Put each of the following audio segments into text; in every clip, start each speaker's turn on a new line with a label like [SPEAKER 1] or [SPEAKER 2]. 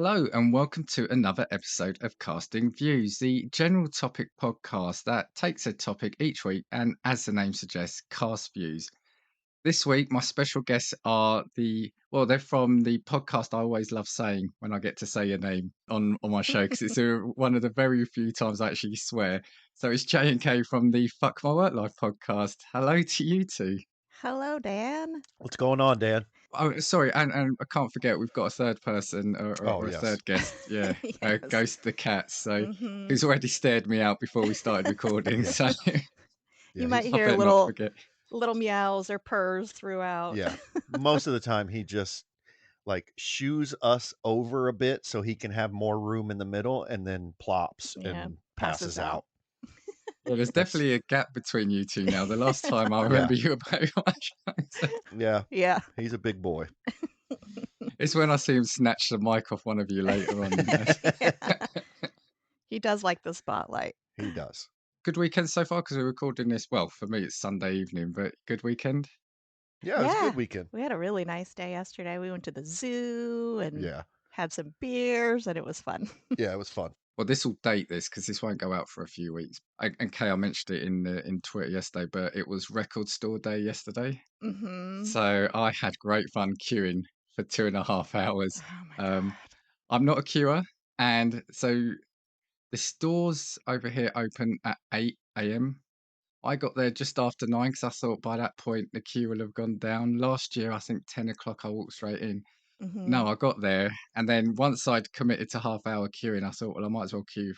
[SPEAKER 1] Hello, and welcome to another episode of Casting Views, the general topic podcast that takes a topic each week and, as the name suggests, cast views. This week, my special guests are they're from the podcast I always love saying when I get to say your name on my show because it's one of the very few times I actually swear. So it's J and K from the Fuck My Work Life podcast. Hello to you two.
[SPEAKER 2] Hello, Dan.
[SPEAKER 3] What's going on, Dan?
[SPEAKER 1] Oh, sorry, and I can't forget we've got a third person
[SPEAKER 3] Oh,
[SPEAKER 1] or a
[SPEAKER 3] yes.
[SPEAKER 1] third guest. Yeah,
[SPEAKER 2] Yes.
[SPEAKER 1] Ghost the cat. So
[SPEAKER 2] Mhm.
[SPEAKER 1] who's already stared me out before we started recording.
[SPEAKER 3] Yeah.
[SPEAKER 1] So
[SPEAKER 2] You
[SPEAKER 3] Yeah,
[SPEAKER 2] might
[SPEAKER 3] he's
[SPEAKER 1] I
[SPEAKER 2] hear
[SPEAKER 1] better not
[SPEAKER 2] little
[SPEAKER 1] forget.
[SPEAKER 2] little meows or purrs throughout.
[SPEAKER 3] yeah. Most of the time he just shoos us over a bit so he can have more room in the middle and then plops
[SPEAKER 2] Yeah,
[SPEAKER 3] and
[SPEAKER 2] passes
[SPEAKER 3] passes
[SPEAKER 2] out.
[SPEAKER 3] out.
[SPEAKER 1] Yeah, there's
[SPEAKER 3] That's
[SPEAKER 1] definitely a gap between you two now. The last time I
[SPEAKER 3] yeah.
[SPEAKER 1] remember you were very much.
[SPEAKER 3] Yeah.
[SPEAKER 2] Yeah.
[SPEAKER 3] He's a big boy.
[SPEAKER 1] It's when I see him snatch the mic off one of you later on.
[SPEAKER 2] Yeah. He does like the spotlight.
[SPEAKER 3] He does.
[SPEAKER 1] Good weekend so far because we're recording this. Well, for me it's Sunday evening, but good weekend.
[SPEAKER 3] Yeah, it was a
[SPEAKER 2] Yeah.
[SPEAKER 3] good weekend.
[SPEAKER 2] We had a really nice day yesterday. We went to the zoo and
[SPEAKER 3] Yeah.
[SPEAKER 2] had some beers, and it was fun.
[SPEAKER 3] Yeah, it was fun.
[SPEAKER 1] Well, this will date this because this won't go out for a few weeks. And Kay, I mentioned it in Twitter yesterday, but it was Record Store Day yesterday.
[SPEAKER 2] Mhm.
[SPEAKER 1] So I had great fun queuing for 2.5 hours.
[SPEAKER 2] Oh my
[SPEAKER 1] Um,
[SPEAKER 2] god.
[SPEAKER 1] I'm not a queuer, and so the stores over here open at 8 a.m. I got there just after 9 because I thought by that point the queue will have gone down. Last year, I think 10 o'clock I walked straight in. No,
[SPEAKER 2] Mhm.
[SPEAKER 1] I got there, and then once I'd committed to half-hour queuing, I thought, well, I might as well queue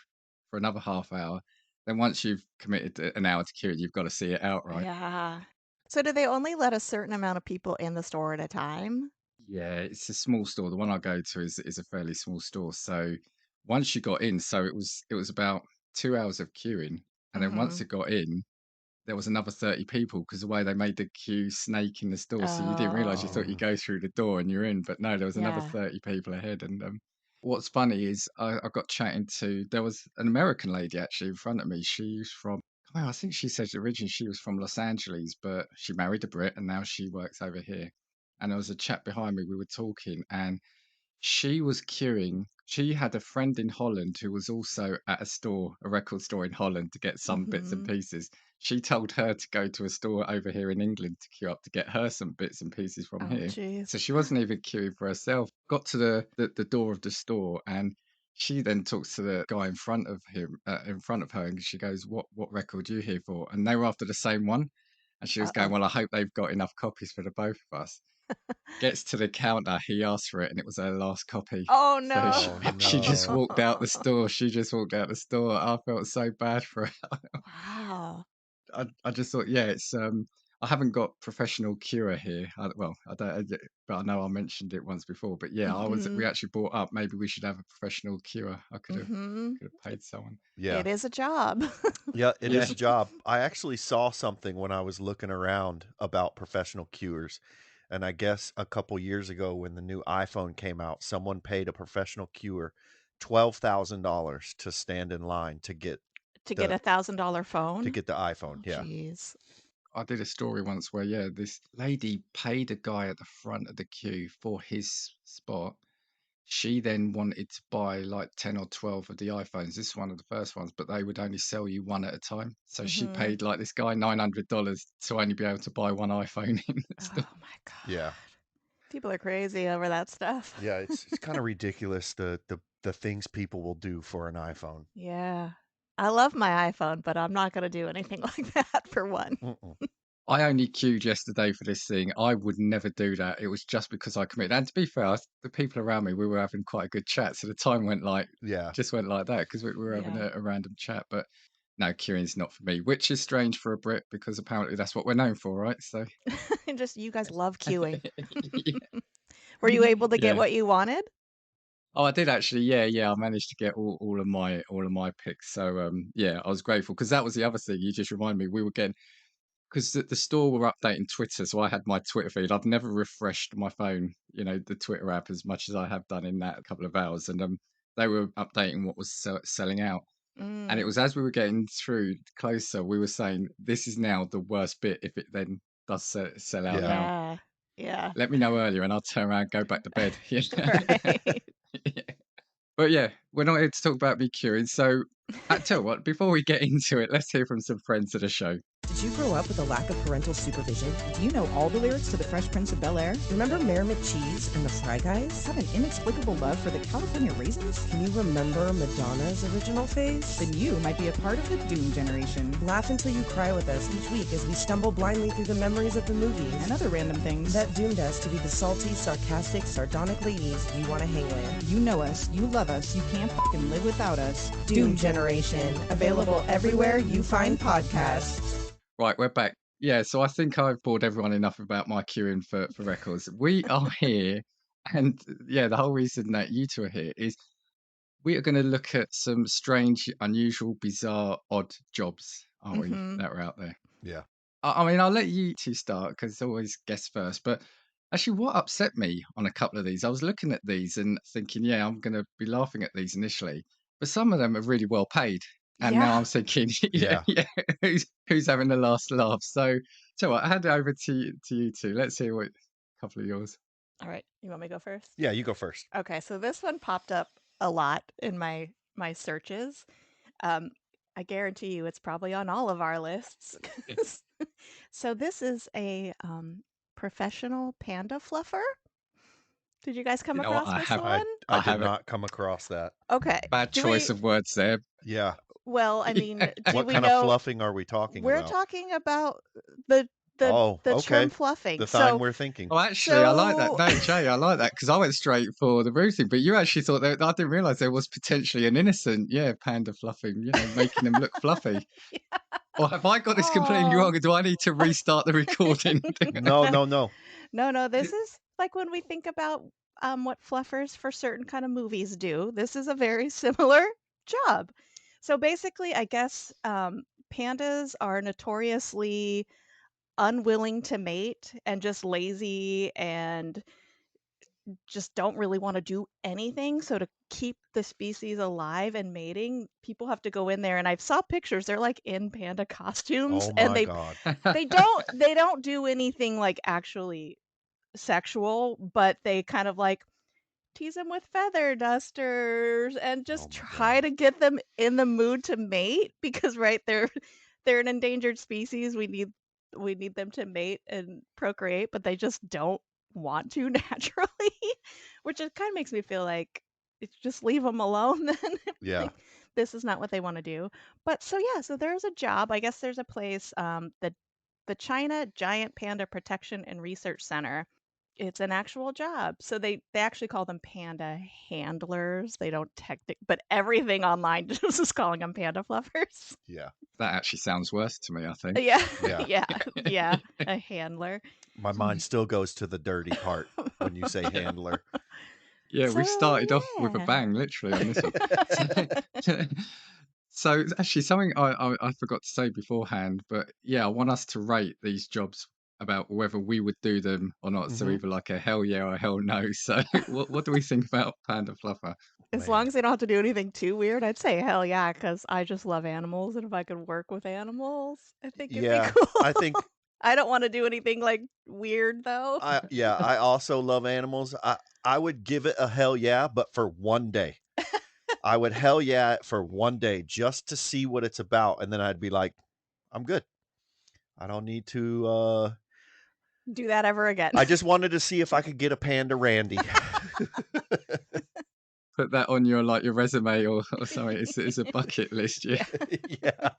[SPEAKER 1] for another half hour. Then once you've committed to an hour to queuing, you've got to see it out, right?
[SPEAKER 2] Yeah. So do they only let a certain amount of people in the store at a time?
[SPEAKER 1] Yeah, it's a small store. The one I go to is a fairly small store. So once you got in, so it was about 2 hours of queuing, and then once
[SPEAKER 2] Mhm.
[SPEAKER 1] it got in, there was another 30 people because the way they made the queue snake in the store, so you didn't realize you thought you
[SPEAKER 2] Oh,
[SPEAKER 1] go through the door and you're in, but no, there was another
[SPEAKER 2] yeah.
[SPEAKER 1] 30 people ahead. And what's funny is I got chatting to there was an American lady actually in front of me. She's from well, I think she said originally she was from Los Angeles, but she married a Brit and now she works over here. And there was a chap behind me. We were talking, and she was queuing. She had a friend in Holland who was also at a store, a record store in Holland, to get some bits and
[SPEAKER 2] Mhm.
[SPEAKER 1] pieces. She told her to go to a store over here in England to queue up to get her some bits and pieces from
[SPEAKER 2] Oh,
[SPEAKER 1] here. So
[SPEAKER 2] jeez.
[SPEAKER 1] she wasn't even queuing for herself. Got to the door of the store, and she then talks to the guy in front of him, in front of her, and she goes, "What record are you here for?" And they were after the same one, and she was going,
[SPEAKER 2] Uh-oh.
[SPEAKER 1] "Well, I hope they've got enough copies for the both of us." Gets to the counter, he asked for it, and it was her last copy.
[SPEAKER 2] Oh,
[SPEAKER 1] So
[SPEAKER 2] no.
[SPEAKER 3] Oh
[SPEAKER 1] she just
[SPEAKER 3] no.
[SPEAKER 1] walked out the store. She just walked out the store. I felt so bad for her.
[SPEAKER 2] Wow.
[SPEAKER 1] I just thought, yeah, it's I haven't got professional cure here. Well, I don't, but I know I mentioned it once before. But yeah, we
[SPEAKER 2] Mhm.
[SPEAKER 1] actually brought up maybe we should have a professional cure. I
[SPEAKER 2] Mhm.
[SPEAKER 1] could have paid someone.
[SPEAKER 3] Yeah.
[SPEAKER 2] It is a job.
[SPEAKER 3] Yeah, it
[SPEAKER 1] Yeah.
[SPEAKER 3] is a job. I actually saw something when I was looking around about professional cuers. And I guess a couple years ago when the new iPhone came out, someone paid a professional cuer $12,000 to stand in line
[SPEAKER 2] To get
[SPEAKER 3] the
[SPEAKER 2] $1,000
[SPEAKER 3] to
[SPEAKER 2] phone?
[SPEAKER 3] get the iPhone.
[SPEAKER 2] Oh,
[SPEAKER 3] Yeah.
[SPEAKER 2] jeez.
[SPEAKER 1] I did a story once where, yeah, this lady paid a guy at the front of the queue for his spot. She then wanted to buy like 10 or 12 of the iPhones. This is one of the first ones, but they would only sell you one at a time. So she
[SPEAKER 2] Mhm.
[SPEAKER 1] paid like this guy $900 to only be able to buy one iPhone in the store.
[SPEAKER 2] Oh my
[SPEAKER 3] Yeah.
[SPEAKER 2] god. People are crazy over that stuff.
[SPEAKER 3] Yeah, it's kind of ridiculous the things people will do for an iPhone.
[SPEAKER 2] Yeah. I love my iPhone, but I'm not gonna do anything like that for one.
[SPEAKER 3] Mm-mm.
[SPEAKER 1] I only queued yesterday for this thing. I would never do that. It was just because I committed. And to be fair, the people around me, we were having quite a good chat. So the time went like,
[SPEAKER 3] Yeah.
[SPEAKER 1] just went like that because we were having
[SPEAKER 2] Yeah.
[SPEAKER 1] a random chat. But no, queuing's not for me, which is strange for a Brit because apparently that's what we're known for, right? So
[SPEAKER 2] Just you guys love queuing.
[SPEAKER 1] yeah.
[SPEAKER 2] Were you able to get
[SPEAKER 1] Yeah.
[SPEAKER 2] what you wanted?
[SPEAKER 1] Oh, I did actually. Yeah, yeah. I managed to get all of my picks. So yeah, I was grateful because that was the other thing. You just reminded me. We were getting because the store were updating Twitter, so I had my Twitter feed. I've never refreshed my phone, the Twitter app as much as I have done in that couple of hours, and they were updating what was selling out. And it
[SPEAKER 2] Mm.
[SPEAKER 1] was as we were getting through closer, we were saying this is now the worst bit if it then does sell out
[SPEAKER 3] Yeah.
[SPEAKER 1] now.
[SPEAKER 2] Yeah. Yeah.
[SPEAKER 1] Let me know earlier, and I'll turn around, go back to bed. Yeah.
[SPEAKER 2] Right.
[SPEAKER 1] Yeah. But yeah, we're not here to talk about me queuing. So, tell you what, before we get into it, let's hear from some friends of the show.
[SPEAKER 4] Did you grow up with a lack of parental supervision? Do you know all the lyrics to The Fresh Prince of Bel-Air? Remember Mayor McCheese and the Fry Guys? Have an inexplicable love for the California Raisins? Can you remember Madonna's original phase? Then you might be a part of the Doom generation. Laugh until you cry with us each week as we stumble blindly through the memories of the movies and other random things that doomed us to be the salty, sarcastic, sardonic ladies you want to hang with. You know us, you love us, you can't fucking live without us. Doom Generation, available everywhere you find podcasts.
[SPEAKER 1] Right, we're back. Yeah, so I think I've bored everyone enough about my queuing for records. We are here, and yeah, the whole reason that you two are here is we are going to look at some strange, unusual, bizarre, odd jobs, aren't we,
[SPEAKER 2] Mhm.
[SPEAKER 1] that are out there?
[SPEAKER 3] Yeah.
[SPEAKER 1] I mean, I'll let you two start because it's always guess first. But actually, what upset me on a couple of these, I was looking at these and thinking, yeah, I'm going to be laughing at these initially, but some of them are really well paid. And now
[SPEAKER 2] Yeah.
[SPEAKER 1] I'm thinking, yeah,
[SPEAKER 3] Yeah.
[SPEAKER 1] yeah, who's having the last laugh? So what, I hand it over to you two. Let's hear what a couple of yours.
[SPEAKER 2] All right. You want me to go first?
[SPEAKER 3] Yeah, you go first.
[SPEAKER 2] Okay, so this one popped up a lot in my searches. Um, I guarantee you it's probably on all of our lists. So this is a professional panda fluffer. Did you guys come
[SPEAKER 1] You know what?
[SPEAKER 2] across this
[SPEAKER 3] I
[SPEAKER 2] one?
[SPEAKER 3] I
[SPEAKER 1] I
[SPEAKER 3] did
[SPEAKER 1] haven't.
[SPEAKER 3] not come across that.
[SPEAKER 2] Okay.
[SPEAKER 1] Bad
[SPEAKER 2] Do
[SPEAKER 1] choice
[SPEAKER 2] we,
[SPEAKER 1] of words there.
[SPEAKER 3] Yeah.
[SPEAKER 2] well, I mean,
[SPEAKER 1] Yeah.
[SPEAKER 2] do
[SPEAKER 3] What
[SPEAKER 2] we
[SPEAKER 3] kind of
[SPEAKER 2] know
[SPEAKER 3] fluffing are we talking
[SPEAKER 2] we're
[SPEAKER 3] about?
[SPEAKER 2] talking about the the
[SPEAKER 3] Oh,
[SPEAKER 2] the term
[SPEAKER 3] okay.
[SPEAKER 2] fluffing.
[SPEAKER 3] The time
[SPEAKER 2] So
[SPEAKER 3] we're thinking.
[SPEAKER 1] Oh, actually, I like that.
[SPEAKER 2] so
[SPEAKER 1] No, Jay, I like that because I went straight for the roofing, but you actually thought that I didn't realize there was potentially an innocent, yeah, panda fluffing, making them look fluffy. Or have I got this completely
[SPEAKER 2] oh
[SPEAKER 1] wrong? Do I need to restart the recording?
[SPEAKER 3] No, no, no.
[SPEAKER 2] no, this is like when we think about what fluffers for certain kind of movies do. This is a very similar job. So basically, I guess pandas are notoriously unwilling to mate and just lazy and just don't really want to do anything. So to keep the species alive and mating, people have to go in there. And I've saw pictures. They're like in panda costumes,
[SPEAKER 3] Oh
[SPEAKER 2] and
[SPEAKER 3] my
[SPEAKER 2] they
[SPEAKER 3] God.
[SPEAKER 2] they don't do anything like actually sexual, but they kind of like tease them with feather dusters and
[SPEAKER 3] Oh
[SPEAKER 2] just
[SPEAKER 3] my
[SPEAKER 2] try
[SPEAKER 3] God.
[SPEAKER 2] to get them in the mood to mate because right they're an endangered species. We need them to mate and procreate, but they just don't want to naturally, which it kind of makes me feel like it's just leave them alone then. If,
[SPEAKER 3] Yeah.
[SPEAKER 2] like this is not what they want to do. But so yeah, so there's a job. I guess there's a place the China Giant Panda Protection and Research Center. It's an actual job. So they actually call them panda handlers. They don't but everything online just is calling them panda fluffers.
[SPEAKER 3] Yeah.
[SPEAKER 1] That actually sounds worse to me, I think.
[SPEAKER 2] Yeah.
[SPEAKER 3] Yeah.
[SPEAKER 2] Yeah. Yeah. A handler.
[SPEAKER 3] My mind still goes to the dirty part when you say handler.
[SPEAKER 1] Yeah, we
[SPEAKER 2] So
[SPEAKER 1] started off with a
[SPEAKER 2] yeah.
[SPEAKER 1] bang, literally, on this one. So, so actually, something I forgot to say beforehand, but yeah, I want us to rate these jobs about whether we would do them or not. So
[SPEAKER 3] Hmm.
[SPEAKER 1] either like a hell yeah or a hell no. So what do we think about Panda Fluffer?
[SPEAKER 2] As long
[SPEAKER 3] Man.
[SPEAKER 2] as they don't have to do anything too weird, I'd say hell yeah, because I just love animals. And if I could work with animals, I think it'd be
[SPEAKER 3] Yeah.
[SPEAKER 2] cool.
[SPEAKER 3] I think
[SPEAKER 2] I don't want to do anything like weird though.
[SPEAKER 3] I also love animals. I would give it a hell yeah, but for one day. I would hell yeah it for one day just to see what it's about, and then I'd be like, I'm good. I don't need to
[SPEAKER 2] Do that ever again.
[SPEAKER 3] I just wanted to see if I could get a panda Randy.
[SPEAKER 1] Put that on your your resume or something. It's a bucket list. Yeah.
[SPEAKER 3] Yeah.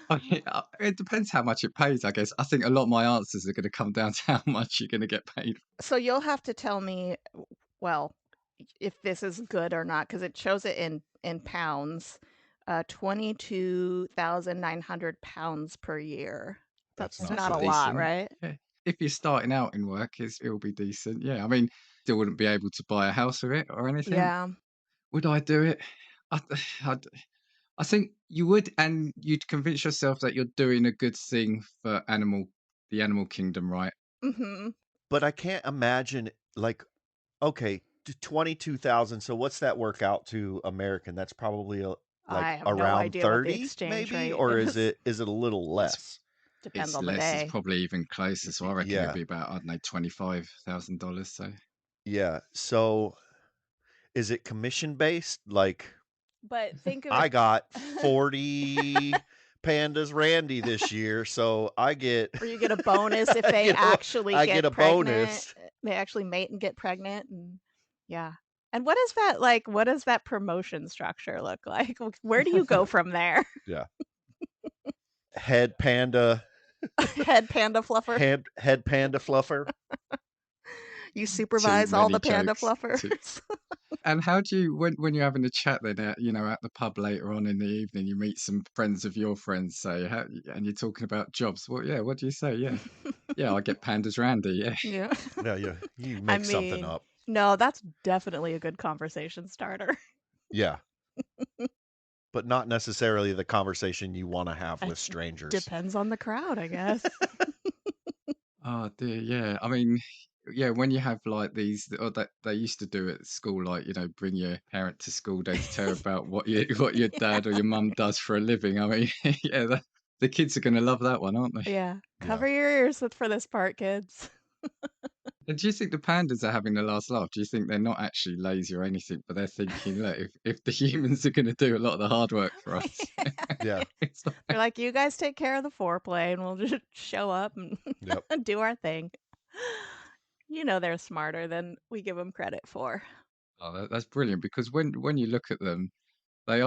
[SPEAKER 1] I mean, it depends how much it pays, I guess. I think a lot of my answers are going to come down to how much you're going to get paid.
[SPEAKER 2] So you'll have to tell me, well, if this is good or not, because it shows it in pounds. 22,900 pounds per year.
[SPEAKER 3] That's
[SPEAKER 2] That's
[SPEAKER 3] not
[SPEAKER 2] not a
[SPEAKER 3] good.
[SPEAKER 2] lot,
[SPEAKER 1] Decent.
[SPEAKER 2] right?
[SPEAKER 1] Yeah. If you're starting out in work, it'll be decent. Yeah. I mean, still wouldn't be able to buy a house with it or anything.
[SPEAKER 2] Yeah.
[SPEAKER 1] Would I do it? I, I, I think you would, and you'd convince yourself that you're doing a good thing for the animal kingdom, right?
[SPEAKER 2] Hmm.
[SPEAKER 3] But I can't imagine like okay, 22,000. So what's that work out to American? That's probably like
[SPEAKER 2] I have no
[SPEAKER 3] around
[SPEAKER 2] idea what the
[SPEAKER 3] 30
[SPEAKER 2] exchange
[SPEAKER 3] maybe,
[SPEAKER 2] rate
[SPEAKER 3] or
[SPEAKER 2] is.
[SPEAKER 3] is it a little
[SPEAKER 1] It's
[SPEAKER 3] less?
[SPEAKER 2] Depends
[SPEAKER 1] it's
[SPEAKER 2] on the
[SPEAKER 1] less. It's
[SPEAKER 2] day.
[SPEAKER 1] probably even closer. So I reckon it'd
[SPEAKER 3] Yeah.
[SPEAKER 1] be about, I don't know, $25,000. So
[SPEAKER 3] Yeah. So is it commission based? Like,
[SPEAKER 2] But think of
[SPEAKER 3] I
[SPEAKER 2] it.
[SPEAKER 3] got 40 pandas Randy this year, so I get
[SPEAKER 2] Or you get a bonus if they
[SPEAKER 3] you know,
[SPEAKER 2] actually
[SPEAKER 3] I get
[SPEAKER 2] get
[SPEAKER 3] a
[SPEAKER 2] pregnant.
[SPEAKER 3] bonus.
[SPEAKER 2] They actually mate and get pregnant, and yeah. And what is that like? What does that promotion structure look like? Where do you go from there?
[SPEAKER 3] Yeah. Head panda
[SPEAKER 2] Head panda fluffer.
[SPEAKER 3] head panda fluffer.
[SPEAKER 2] You
[SPEAKER 1] Too
[SPEAKER 2] supervise all
[SPEAKER 1] many
[SPEAKER 2] the panda
[SPEAKER 1] jokes.
[SPEAKER 2] fluffers.
[SPEAKER 1] And how do you when you're having a chat then at at the pub later on in the evening, you meet some friends of your friends, say, and you're talking about jobs. Well, yeah, what do you say? Yeah, yeah, I get pandas Randy. Yeah.
[SPEAKER 2] Yeah.
[SPEAKER 3] Yeah, you
[SPEAKER 2] I
[SPEAKER 3] make something
[SPEAKER 2] mean,
[SPEAKER 3] up.
[SPEAKER 2] no, that's definitely a good conversation starter.
[SPEAKER 3] Yeah. But not necessarily the conversation you want to have
[SPEAKER 2] It
[SPEAKER 3] with strangers.
[SPEAKER 2] depends on the crowd, I guess.
[SPEAKER 1] Oh dear, yeah. I mean, yeah, when you have like these, or that they used to do at school, like bring your parent to school day to tell about what what your dad or your mum does for a living. I mean, yeah, the kids are going to love that one, aren't they?
[SPEAKER 2] Yeah.
[SPEAKER 3] Yeah.
[SPEAKER 2] Cover your ears for this part, kids.
[SPEAKER 1] And do you think the pandas are having the last laugh? Do you think they're not actually lazy or anything, but they're thinking, look, if the humans are going to do a lot of the hard work for us,
[SPEAKER 3] Yeah.
[SPEAKER 1] it's
[SPEAKER 2] They're like, you guys take care of the foreplay and we'll just show up and
[SPEAKER 3] Yep.
[SPEAKER 2] do our thing. You know they're smarter than we give them credit for.
[SPEAKER 1] oh, that's brilliant because when you look at them, they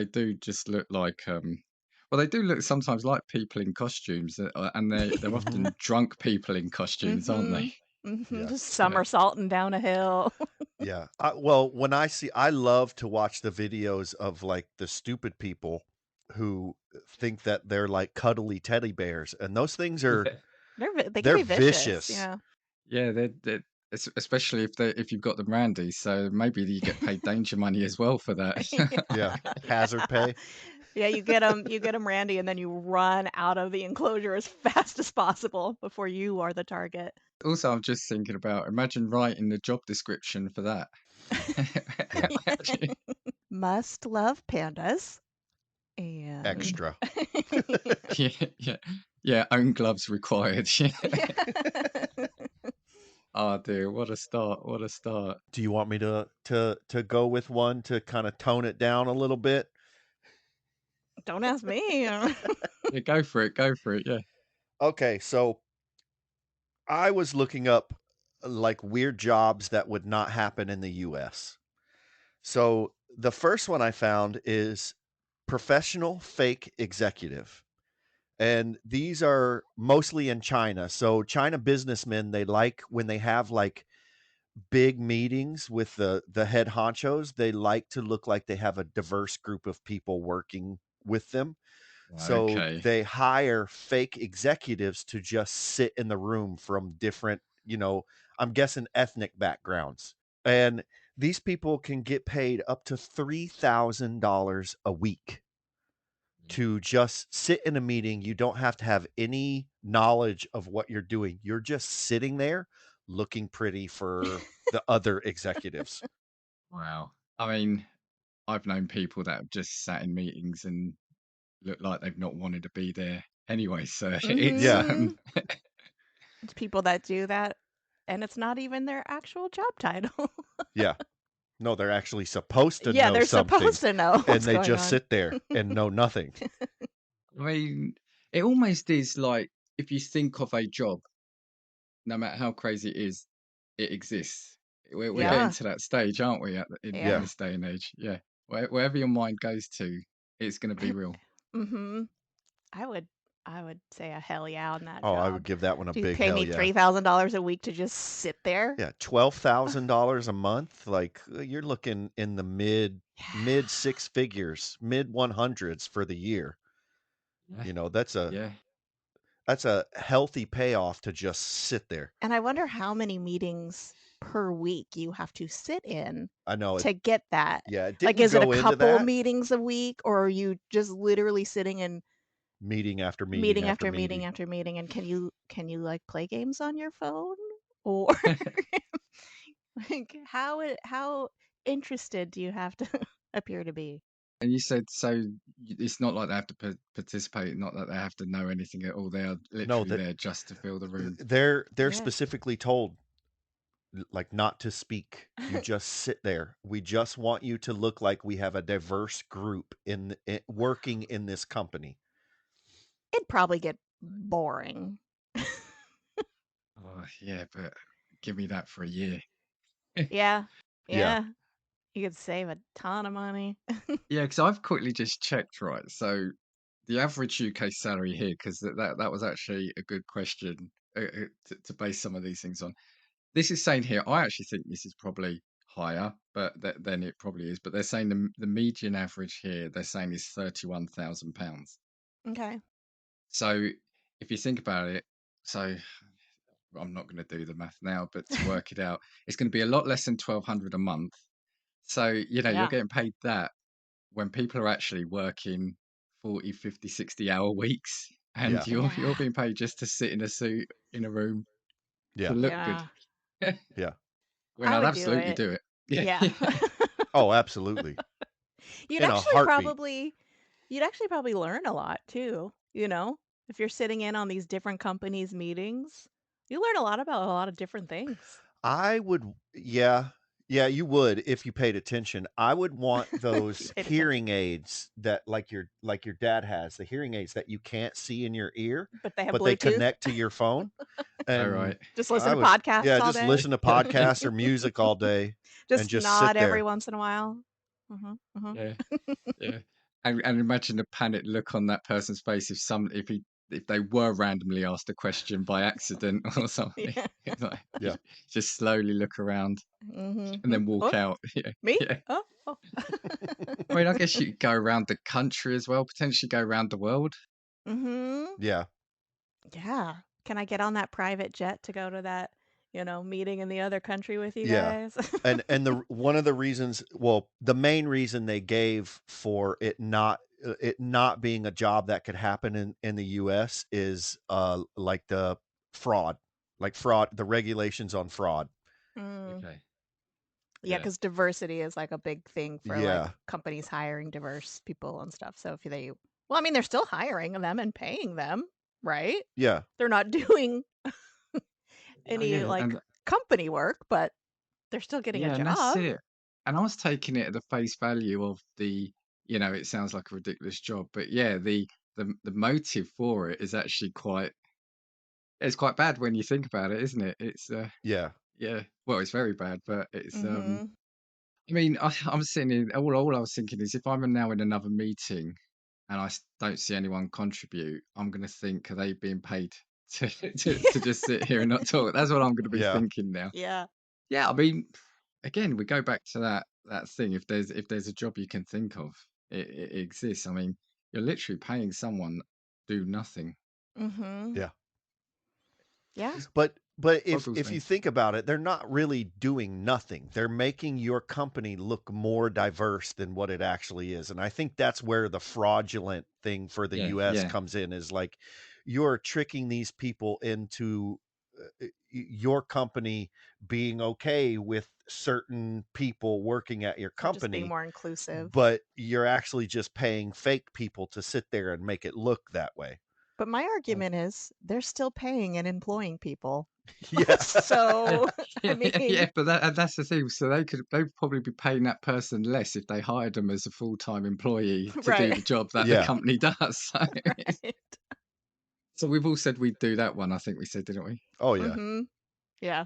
[SPEAKER 1] do just look like well, they do look sometimes like people in costumes, and they're
[SPEAKER 3] Mhm.
[SPEAKER 1] often drunk people in costumes, aren't they?
[SPEAKER 3] Yeah.
[SPEAKER 2] Just
[SPEAKER 1] Yeah.
[SPEAKER 2] somersaulting down a hill.
[SPEAKER 3] Yeah. Well, when I love to watch the videos of like the stupid people who think that they're like cuddly teddy bears, and those things are
[SPEAKER 1] Yeah.
[SPEAKER 2] They can
[SPEAKER 3] they're
[SPEAKER 2] be vicious.
[SPEAKER 3] vicious.
[SPEAKER 2] Yeah.
[SPEAKER 1] Yeah, especially if you've got them randy, so maybe you get paid danger money as well for that.
[SPEAKER 3] Yeah. Hazard pay.
[SPEAKER 2] Yeah, you get them Randy, and then you run out of the enclosure as fast as possible before you are the target.
[SPEAKER 1] Also, I'm just thinking about imagine writing the job description for that.
[SPEAKER 3] Yeah.
[SPEAKER 1] Imagine-
[SPEAKER 2] Must love pandas and
[SPEAKER 3] Extra.
[SPEAKER 1] Yeah, yeah, yeah. Own gloves required. Oh dear, what a start! What a start!
[SPEAKER 3] Do you want me to go with one to kind of tone it down a little bit?
[SPEAKER 2] Don't ask me.
[SPEAKER 1] Yeah, go for it. Go for it. Yeah.
[SPEAKER 3] Okay, so I was looking up like weird jobs that would not happen in the US. So the first one I found is professional fake executive. And these are mostly in China. So China businessmen, they like when they have like big meetings with the head honchos, they like to look like they have a diverse group of people working with them. So
[SPEAKER 1] Okay.
[SPEAKER 3] they hire fake executives to just sit in the room from different, I'm guessing ethnic backgrounds. And these people can get paid up to $3,000 a week to just sit in a meeting. You don't have to have any knowledge of what you're doing. You're just sitting there looking pretty for the other executives.
[SPEAKER 1] Wow. I mean, I've known people that have just sat in meetings and look like they've not wanted to be there anyway. So it's
[SPEAKER 3] Yeah.
[SPEAKER 2] Mhm. It's people that do that, and it's not even their actual job title.
[SPEAKER 3] Yeah. No, they're actually supposed to
[SPEAKER 2] Yeah,
[SPEAKER 3] know
[SPEAKER 2] they're
[SPEAKER 3] something,
[SPEAKER 2] supposed to know
[SPEAKER 3] and
[SPEAKER 2] what's
[SPEAKER 3] they
[SPEAKER 2] going
[SPEAKER 3] just
[SPEAKER 2] on.
[SPEAKER 3] sit there and know nothing.
[SPEAKER 1] I mean, it almost is like if you think of a job, no matter how crazy it is, it exists. We're
[SPEAKER 3] Yeah.
[SPEAKER 1] getting
[SPEAKER 2] Yeah,
[SPEAKER 1] to that stage, aren't we? In
[SPEAKER 3] Yeah.
[SPEAKER 2] yeah.
[SPEAKER 1] this day and age, yeah. Wherever your mind goes to, it's going to be real.
[SPEAKER 2] Mhm. I would I would say a hell yeah on that
[SPEAKER 3] Oh, I would
[SPEAKER 2] job.
[SPEAKER 3] give that one a
[SPEAKER 2] Do you
[SPEAKER 3] big
[SPEAKER 2] pay
[SPEAKER 3] hell
[SPEAKER 2] me
[SPEAKER 3] yeah.
[SPEAKER 2] $3,000 a week to just sit there?
[SPEAKER 3] Yeah, $12,000 a month, like, you're looking in the
[SPEAKER 2] Yeah.
[SPEAKER 3] mid 6 figures, mid 100s for the year.
[SPEAKER 1] Yeah,
[SPEAKER 3] You know,
[SPEAKER 1] yeah.
[SPEAKER 3] that's a healthy payoff to just sit there.
[SPEAKER 2] And I wonder how many meetings per week you have to sit in
[SPEAKER 3] I know it
[SPEAKER 2] to get that.
[SPEAKER 3] yeah, it
[SPEAKER 2] Like,
[SPEAKER 3] didn't
[SPEAKER 2] is it a
[SPEAKER 3] go into
[SPEAKER 2] couple
[SPEAKER 3] that.
[SPEAKER 2] meetings a week, or are you just literally sitting in
[SPEAKER 3] Meeting after meeting
[SPEAKER 2] meeting
[SPEAKER 3] after
[SPEAKER 2] after meeting
[SPEAKER 3] meeting.
[SPEAKER 2] after meeting, and can you, like, play games on your phone? Or, like, how interested do you have to appear to be?
[SPEAKER 1] And you said so it's not like they have to participate, not that they have to know anything at all. They are
[SPEAKER 3] No,
[SPEAKER 1] literally
[SPEAKER 3] that
[SPEAKER 1] there just to fill the room.
[SPEAKER 3] they're
[SPEAKER 2] Yeah.
[SPEAKER 3] specifically told like not to speak. You just sit there. We just want you to look like we have a diverse group working in this company.
[SPEAKER 2] It'd probably get boring.
[SPEAKER 1] Oh, yeah, but give me that for a year.
[SPEAKER 2] Yeah.
[SPEAKER 3] Yeah.
[SPEAKER 2] Yeah. You could save a ton of money.
[SPEAKER 1] Yeah, because I've quickly just checked, right? So the average UK salary here, because that was actually a good question to base some of these things on. This is saying here, I actually think this is probably higher, but then it probably is. But they're saying the median average here, they're saying is £31,000.
[SPEAKER 2] Okay.
[SPEAKER 1] So if you think about it, so I'm not going to do the math now, but to work it out, it's going to be a lot less than 1,200 a month. So, you're
[SPEAKER 2] Yeah.
[SPEAKER 1] getting paid that when people are actually working 40, 50, 60-hour weeks, and
[SPEAKER 3] Yeah.
[SPEAKER 1] you're
[SPEAKER 2] Yeah.
[SPEAKER 1] being paid just to sit in a suit in a room to
[SPEAKER 3] Yeah.
[SPEAKER 1] look good.
[SPEAKER 2] Yeah.
[SPEAKER 3] Yeah.
[SPEAKER 1] When
[SPEAKER 2] I
[SPEAKER 1] I'd
[SPEAKER 2] would do
[SPEAKER 1] absolutely
[SPEAKER 2] it.
[SPEAKER 1] do it. Yeah.
[SPEAKER 2] Yeah.
[SPEAKER 3] Oh, absolutely.
[SPEAKER 2] You'd
[SPEAKER 3] In a
[SPEAKER 2] actually
[SPEAKER 3] heartbeat.
[SPEAKER 2] probably you'd actually probably learn a lot too, if you're sitting in on these different companies' meetings. You learn a lot about a lot of different things.
[SPEAKER 3] I would, yeah, yeah, you would if you paid attention. I would want
[SPEAKER 2] If you
[SPEAKER 3] those
[SPEAKER 2] paid attention.
[SPEAKER 3] hearing aids that like your dad has, the hearing aids that you can't see in your ear,
[SPEAKER 2] But they have
[SPEAKER 3] but they
[SPEAKER 2] Bluetooth.
[SPEAKER 3] connect to your phone.
[SPEAKER 1] All
[SPEAKER 3] And
[SPEAKER 1] right.
[SPEAKER 2] Just listen
[SPEAKER 3] I
[SPEAKER 2] to
[SPEAKER 3] would,
[SPEAKER 2] podcasts
[SPEAKER 3] yeah,
[SPEAKER 2] all
[SPEAKER 3] just
[SPEAKER 2] day.
[SPEAKER 3] listen to podcasts or music all day and
[SPEAKER 2] Just
[SPEAKER 3] just sit
[SPEAKER 2] nod every
[SPEAKER 3] there.
[SPEAKER 2] once in a while. Mhm. Mhm.
[SPEAKER 1] Yeah. Yeah. And imagine the panic look on that person's face if they were randomly asked a question by accident or something.
[SPEAKER 2] Yeah.
[SPEAKER 1] It's like
[SPEAKER 3] Yeah.
[SPEAKER 1] just slowly look around and
[SPEAKER 2] Mhm.
[SPEAKER 1] then walk
[SPEAKER 2] Oh,
[SPEAKER 1] out. Yeah.
[SPEAKER 2] me?
[SPEAKER 1] Yeah.
[SPEAKER 2] Oh. Oh.
[SPEAKER 1] I mean, I guess you could go around the country as well, potentially go around the world.
[SPEAKER 2] Mhm.
[SPEAKER 3] Yeah.
[SPEAKER 2] Yeah. Can I get on that private jet to go to that, meeting in the other country with you
[SPEAKER 3] Yeah.
[SPEAKER 2] guys?
[SPEAKER 3] And the one of the reasons, well, the main reason they gave for it not being a job that could happen in the US is like the fraud, the regulations on fraud.
[SPEAKER 2] Mm.
[SPEAKER 1] Okay.
[SPEAKER 2] Yeah,
[SPEAKER 1] Yeah.
[SPEAKER 2] because diversity is like a big thing for like
[SPEAKER 3] Yeah.
[SPEAKER 2] companies hiring diverse people and stuff. So if well, I mean, they're still hiring them and paying them, right?
[SPEAKER 3] Yeah.
[SPEAKER 2] They're not doing
[SPEAKER 1] Oh,
[SPEAKER 2] any
[SPEAKER 1] yeah.
[SPEAKER 2] like
[SPEAKER 1] And
[SPEAKER 2] company work, but they're still getting a
[SPEAKER 1] yeah, and that's
[SPEAKER 2] job.
[SPEAKER 1] it. And I was taking it at the face value of it sounds like a ridiculous job, but yeah, the motive for it is actually it's quite bad when you think about it, isn't it? It's
[SPEAKER 3] Yeah.
[SPEAKER 1] yeah, well, it's very bad, but
[SPEAKER 2] Mhm.
[SPEAKER 1] I mean, I'm sitting in all I was thinking is if I'm now in another meeting and don't see anyone contribute, I'm going to think, are they being paid to just sit here and not talk? That's what I'm going to be
[SPEAKER 3] Yeah.
[SPEAKER 1] thinking now.
[SPEAKER 2] Yeah.
[SPEAKER 1] Yeah, I mean, again, we go back to that thing. If there's a job you can think of, it exists. I mean, you're literally paying someone to do nothing.
[SPEAKER 2] Mhm.
[SPEAKER 3] Yeah.
[SPEAKER 2] Yeah.
[SPEAKER 1] Just
[SPEAKER 3] But
[SPEAKER 1] boggles
[SPEAKER 3] if
[SPEAKER 1] me.
[SPEAKER 3] you think about it, they're not really doing nothing. They're making your company look more diverse than what it actually is. And I think that's where the fraudulent thing for the
[SPEAKER 1] Yeah,
[SPEAKER 3] US
[SPEAKER 1] yeah,
[SPEAKER 3] comes in, is like you're tricking these people into your company being okay with certain people working at your
[SPEAKER 2] Or just being
[SPEAKER 3] company,
[SPEAKER 2] more inclusive.
[SPEAKER 3] but you're actually just paying fake people to sit there and make it look that way.
[SPEAKER 2] But my
[SPEAKER 1] um,
[SPEAKER 2] argument is they're still paying and employing people.
[SPEAKER 3] Yeah.
[SPEAKER 1] yeah,
[SPEAKER 2] So, I
[SPEAKER 1] yeah, yeah.
[SPEAKER 2] mean,
[SPEAKER 1] But that's the thing. So they'd probably be paying that person less if they hired them as a full-time employee to do
[SPEAKER 2] right.
[SPEAKER 1] the job that the
[SPEAKER 3] Yeah.
[SPEAKER 1] company does.
[SPEAKER 2] Right.
[SPEAKER 1] So we've all said we'd do that one. I think we said, didn't we?
[SPEAKER 3] Oh yeah.
[SPEAKER 2] Mhm. Yeah.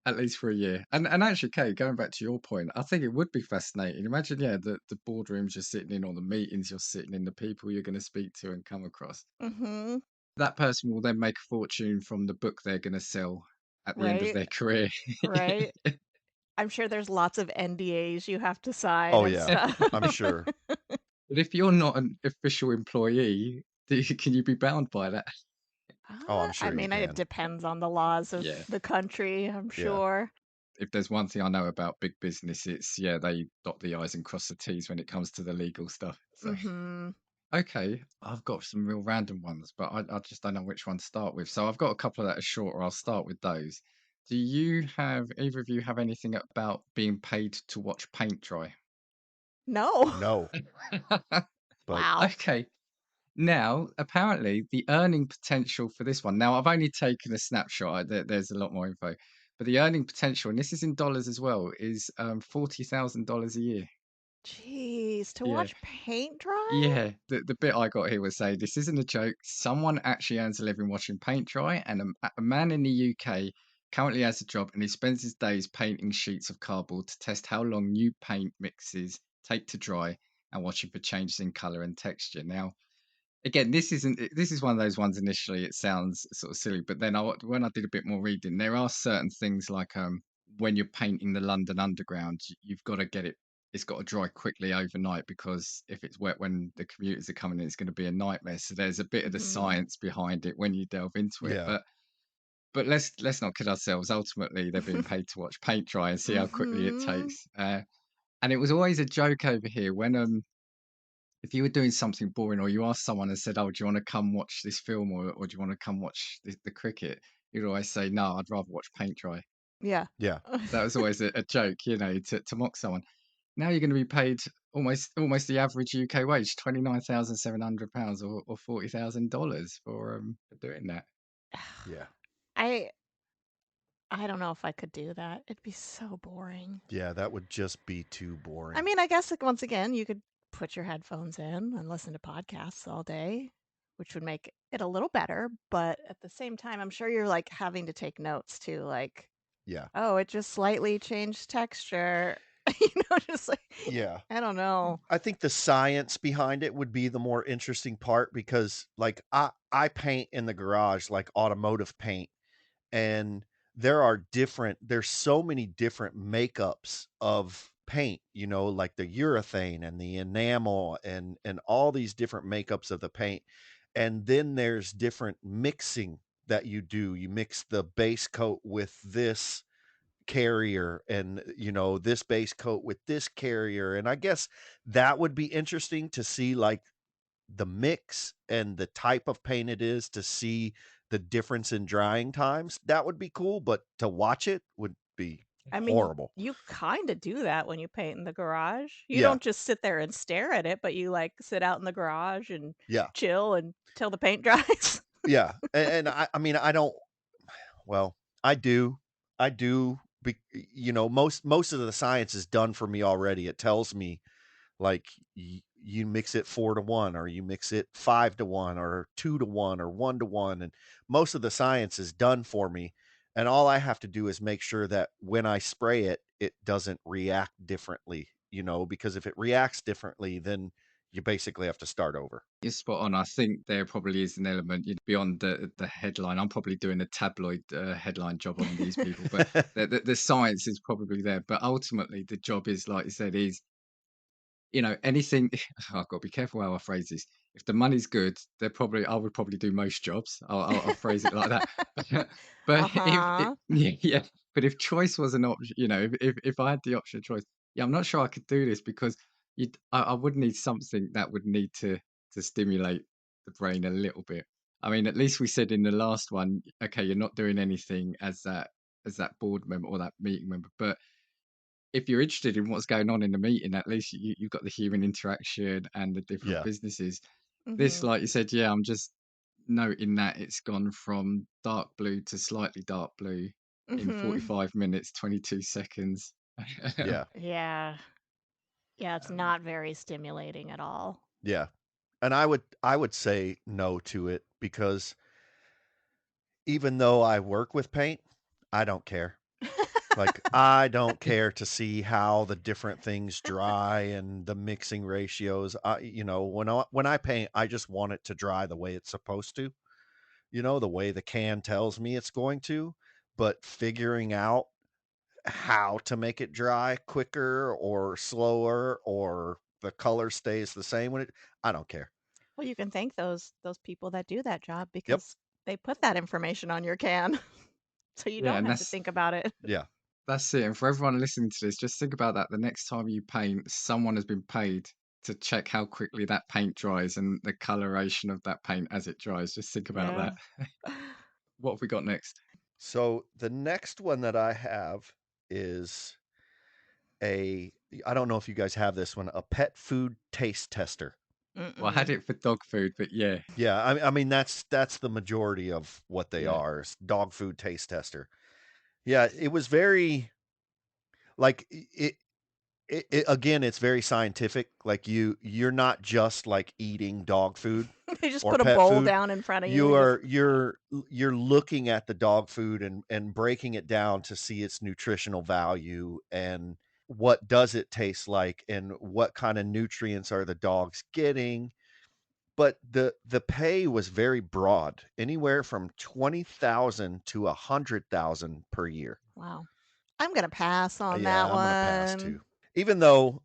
[SPEAKER 1] At least for a year. And actually, Kate, going back to your point, I think it would be fascinating. Imagine, yeah, the boardrooms you're sitting in or the meetings you're sitting in, the people you're going to speak to and come across.
[SPEAKER 2] Mhm.
[SPEAKER 1] That person will then make a fortune from the book they're going to sell at the end of
[SPEAKER 2] Right.
[SPEAKER 1] their career.
[SPEAKER 2] Right. I'm sure there's lots of NDAs you have to sign
[SPEAKER 3] Oh
[SPEAKER 2] and
[SPEAKER 3] yeah.
[SPEAKER 2] stuff.
[SPEAKER 3] I'm sure.
[SPEAKER 1] But if you're not an official employee, can you be bound by that?
[SPEAKER 3] Oh, I'm
[SPEAKER 2] I
[SPEAKER 3] sure you
[SPEAKER 2] mean, it
[SPEAKER 3] can.
[SPEAKER 2] depends on the laws of
[SPEAKER 1] Yeah.
[SPEAKER 2] the country, I'm
[SPEAKER 3] Yeah.
[SPEAKER 2] sure.
[SPEAKER 1] If there's one thing I know about big business, it's yeah, they dot the I's and cross the T's when it comes to the legal stuff. So
[SPEAKER 2] Mhm.
[SPEAKER 1] okay, I've got some real random ones, but I just don't know which one to start with. So I've got a couple that are shorter. I'll start with those. Do you have either of you have anything about being paid to watch paint dry?
[SPEAKER 2] No.
[SPEAKER 3] No, but
[SPEAKER 2] Wow.
[SPEAKER 1] Okay. Now, apparently, the earning potential for this one. Now, I've only taken a snapshot. There's a lot more info, but the earning potential, and this is in dollars as well, is $40,000 a year.
[SPEAKER 2] Jeez, to
[SPEAKER 1] Yeah.
[SPEAKER 2] watch paint dry?
[SPEAKER 1] Yeah, the bit I got here was saying this isn't a joke. Someone actually earns a living watching paint dry, and a man in the UK currently has a job, and he spends his days painting sheets of cardboard to test how long new paint mixes take to dry, and watching for changes in color and texture. Now, again, this is one of those ones. Initially, it sounds sort of silly, but then when I did a bit more reading, there are certain things like when you're painting the London Underground, you've got to get it. It's got to dry quickly overnight, because if it's wet when the commuters are coming in, it's going to be a nightmare. So there's a bit of the
[SPEAKER 2] Mhm.
[SPEAKER 1] science behind it when you delve into it.
[SPEAKER 3] Yeah.
[SPEAKER 1] But let's not kid ourselves. Ultimately, they're being paid to watch paint dry and see how quickly it
[SPEAKER 2] Mhm.
[SPEAKER 1] takes. And it was always a joke over here when if you were doing something boring, or you asked someone and said, "Oh, do you want to come watch this film, or do you want to come watch the cricket?" You'd always say, "No, I'd rather watch paint dry."
[SPEAKER 2] Yeah.
[SPEAKER 3] Yeah.
[SPEAKER 1] That was always a joke, to mock someone. Now you're going to be paid almost the average UK wage, £29,700 or $40,000 for doing that.
[SPEAKER 3] Yeah.
[SPEAKER 2] I I don't know if I could do that. It'd be so boring.
[SPEAKER 3] Yeah, that would just be too
[SPEAKER 2] I
[SPEAKER 3] boring.
[SPEAKER 2] mean, I guess, like, once again, you could put your headphones in and listen to podcasts all day, which would make it a little better, but at the same time, I'm sure you're, like, having to take notes too, like,
[SPEAKER 3] Yeah.
[SPEAKER 2] "Oh, it just slightly changed texture." Just like
[SPEAKER 3] Yeah.
[SPEAKER 2] I don't know.
[SPEAKER 3] I think the science behind it would be the more interesting part because like I paint in the garage like automotive paint, and there's so many different makeups of paint, like the urethane and the enamel and all these different makeups of the paint. And then there's different mixing that you do. You mix the base coat with this carrier and this base coat with this carrier, and I guess that would be interesting to see like the mix and the type of paint it is, to see the difference in drying times. That would be cool, but to watch it would be
[SPEAKER 2] I mean,
[SPEAKER 3] horrible.
[SPEAKER 2] you kinda do that when you paint in the garage. You
[SPEAKER 3] Yeah,
[SPEAKER 2] don't just sit there and stare at it, but you, like, sit out in the garage and
[SPEAKER 3] yeah,
[SPEAKER 2] chill until the paint dries.
[SPEAKER 3] yeah, and I mean, I don't, well, I do most of the science is done for me already. It tells me like you mix it 4 to 1, or you mix it 5 to 1, or 2 to 1, or 1 to 1, and most of the science is done for me. And all I have to do is make sure that when I spray it, it doesn't react differently, because if it reacts differently, then you basically have to start over.
[SPEAKER 1] You're spot on. I think there probably is an element, beyond the headline. I'm probably doing a tabloid headline job on these people, but the science is probably there. But ultimately, the job is, like you said, is anything. I've got to be careful how I phrase this. If the money's good, I would probably do most jobs. I'll phrase it like that. But if it,
[SPEAKER 2] Uh-huh.
[SPEAKER 1] yeah, yeah, but if choice was an option, if I had the option of choice, yeah, I'm not sure I could do this, because I would need something that would need to stimulate the brain a little bit. I mean, at least we said in the last one, okay, you're not doing anything as that board member or that meeting member, but if you're interested in what's going on in the meeting, at least you've got the human interaction and the different
[SPEAKER 3] Yeah,
[SPEAKER 1] businesses. This,
[SPEAKER 2] Mhm.
[SPEAKER 1] like you said, yeah, I'm just noting that it's gone from dark blue to slightly dark blue in
[SPEAKER 2] Mhm.
[SPEAKER 1] 45 minutes, 22 seconds.
[SPEAKER 3] yeah,
[SPEAKER 2] Yeah. Yeah, it's
[SPEAKER 1] Um,
[SPEAKER 2] not very stimulating at all.
[SPEAKER 3] yeah. And I would say no to it because even though I work with paint, I don't care. Like, I don't care to see how the different things dry and the mixing ratios. When I paint, I just want it to dry the way it's supposed to, the way the can tells me it's going to. But figuring out how to make it dry quicker or slower, or the color stays the same I don't care.
[SPEAKER 2] Well, you can thank those people that do that job
[SPEAKER 3] Yep.
[SPEAKER 2] because they put that information on your can, so you
[SPEAKER 1] yeah,
[SPEAKER 2] don't
[SPEAKER 1] and
[SPEAKER 2] have to
[SPEAKER 1] that's
[SPEAKER 2] think about it.
[SPEAKER 3] Yeah.
[SPEAKER 1] that's it. And for everyone listening to this, just think about that. The next time you paint, someone has been paid to check how quickly that paint dries and the coloration of that paint as it dries. Just think about that.
[SPEAKER 2] Yeah.
[SPEAKER 1] What have we got next?
[SPEAKER 3] So the next one that I have is a I don't know if you guys have this one, a pet food taste tester.
[SPEAKER 1] Well, I had
[SPEAKER 2] Mm-mm.
[SPEAKER 1] it for dog food, but yeah.
[SPEAKER 3] Yeah, I mean that's the majority of what they
[SPEAKER 1] Yeah.
[SPEAKER 3] are, is dog food taste tester. Yeah, it was very like it again, it's very scientific. Like you're not just like eating dog food
[SPEAKER 2] They just
[SPEAKER 3] or
[SPEAKER 2] put a
[SPEAKER 3] pet
[SPEAKER 2] bowl
[SPEAKER 3] food.
[SPEAKER 2] down in front of you
[SPEAKER 3] You
[SPEAKER 2] and just
[SPEAKER 3] are you're looking at the dog food and breaking it down to see its nutritional value and what does it taste like and what kind of nutrients are the dogs getting. But the pay was very broad, anywhere from 20,000 to 100,000 per year.
[SPEAKER 2] wow. I'm gonna pass on that
[SPEAKER 3] Yeah, I'm gonna pass too.
[SPEAKER 2] one.
[SPEAKER 3] Even though,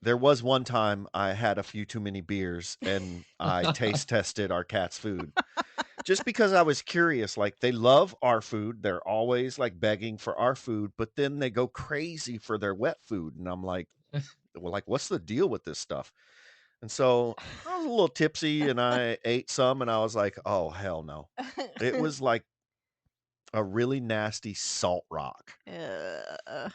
[SPEAKER 3] there was one time I had a few too many beers and I taste tested our cat's food. Just because I was curious, like, they love our food, they're always, like, begging for our food, but then they go crazy for their wet food, and I'm like, "Well, like, what's the deal with this stuff?" And so, I was a little tipsy and I ate some and I was like, "Oh, hell no." It was like a really nasty salt rock.
[SPEAKER 2] Ugh.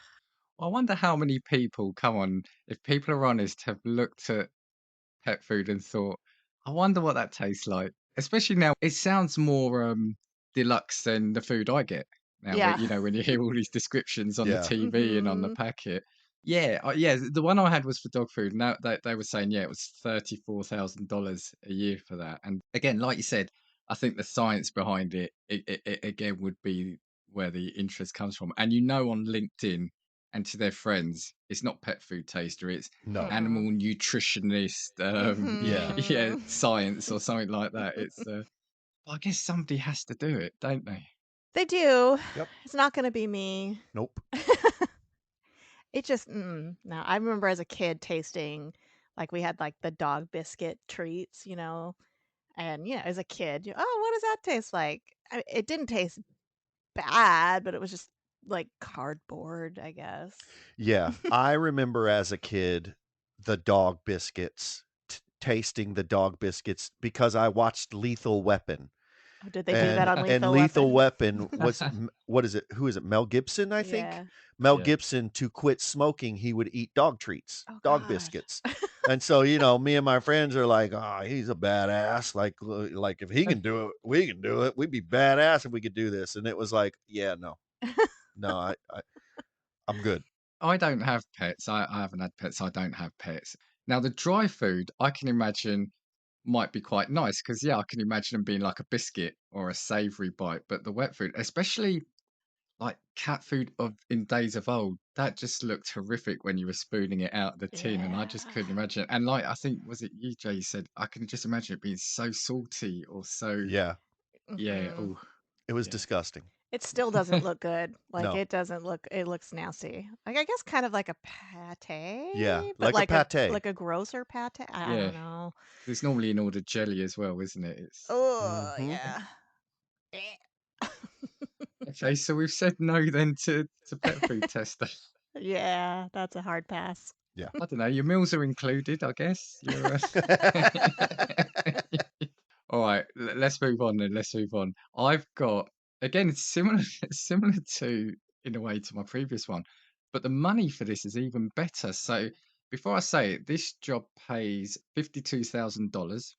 [SPEAKER 1] I wonder how many people, come on, if people are honest, have looked at pet food and thought, "I wonder what that tastes like." Especially now, it sounds more, deluxe than the food I get now,
[SPEAKER 2] Yeah.
[SPEAKER 1] when you hear all these descriptions on the
[SPEAKER 3] Yeah.
[SPEAKER 1] TV and on the
[SPEAKER 2] Mhm.
[SPEAKER 1] packet. Yeah, yeah, the one I had was for dog food, and that they were saying, yeah, it was $34,000 a year for that. And again, like you said, I think the science behind it again would be where the interest comes from. And on LinkedIn and to their friends, it's not pet food taster, it's
[SPEAKER 3] No.
[SPEAKER 1] animal
[SPEAKER 2] Mm-mm.
[SPEAKER 1] nutritionist,
[SPEAKER 3] Yeah.
[SPEAKER 1] yeah,
[SPEAKER 2] Mhm.
[SPEAKER 1] science or something like that. I guess somebody has to do it, don't they?
[SPEAKER 2] They do.
[SPEAKER 3] Yep.
[SPEAKER 2] It's not gonna be me.
[SPEAKER 3] Nope.
[SPEAKER 2] It just no. I remember as a kid tasting, like, we had, like, the dog biscuit treats, and, as a kid, "Oh, what does that taste like?" It didn't taste bad, but it was just like cardboard, I guess.
[SPEAKER 3] Yeah, I remember as a kid, the dog biscuits, tasting the dog biscuits because I watched Lethal Weapon,
[SPEAKER 2] Oh, did they do that
[SPEAKER 3] and
[SPEAKER 2] on
[SPEAKER 3] and
[SPEAKER 2] Lethal
[SPEAKER 3] Lethal
[SPEAKER 2] Weapon?
[SPEAKER 3] Weapon was what is it? Who is it? Mel Gibson, I think.
[SPEAKER 2] Yeah.
[SPEAKER 3] Mel
[SPEAKER 1] Yeah.
[SPEAKER 3] Gibson, to quit smoking, he would eat dog treats,
[SPEAKER 2] Oh
[SPEAKER 3] dog
[SPEAKER 2] gosh.
[SPEAKER 3] biscuits, and so me and my friends are like, "Oh, he's a badass. Like if he can do it, we can do it. We'd be badass if we could do this." And it was like, "Yeah, no, no, I'm good."
[SPEAKER 1] I don't have pets. I haven't had pets. I don't have pets. Now, the dry food I can imagine might be quite nice because, yeah, I can imagine them being like a biscuit or a savory bite. But the wet food, especially like cat food of in days of old, that just looked horrific when you were spooning it out of the tin, and I just
[SPEAKER 2] Yeah.
[SPEAKER 1] couldn't imagine. And like I think was it you, Jay, said I can just imagine it being so salty or so
[SPEAKER 3] Yeah,
[SPEAKER 1] yeah.
[SPEAKER 2] Mhm.
[SPEAKER 1] Oh
[SPEAKER 3] it was
[SPEAKER 1] yeah.
[SPEAKER 3] disgusting.
[SPEAKER 2] It still doesn't look good. Like,
[SPEAKER 3] No.
[SPEAKER 2] it doesn't look it looks nasty. Like, I guess kind of like a
[SPEAKER 3] Yeah,
[SPEAKER 2] pate, but
[SPEAKER 3] like a pate.
[SPEAKER 2] like a grosser pate? I
[SPEAKER 1] Yeah,
[SPEAKER 2] don't know.
[SPEAKER 1] it's normally in order jelly as well, isn't it? It's
[SPEAKER 2] Oh,
[SPEAKER 3] Mhm.
[SPEAKER 2] yeah. Eh.
[SPEAKER 1] okay. So we've said no then to pet food tester.
[SPEAKER 2] Yeah, that's a hard pass.
[SPEAKER 3] Yeah.
[SPEAKER 1] I don't know. Your meals are included, I guess. You're. All right, let's move on then. Let's move on. I've got again, it's similar, similar to in a way to my previous one, but the money for this is even better. So before I say it, this job pays $52,000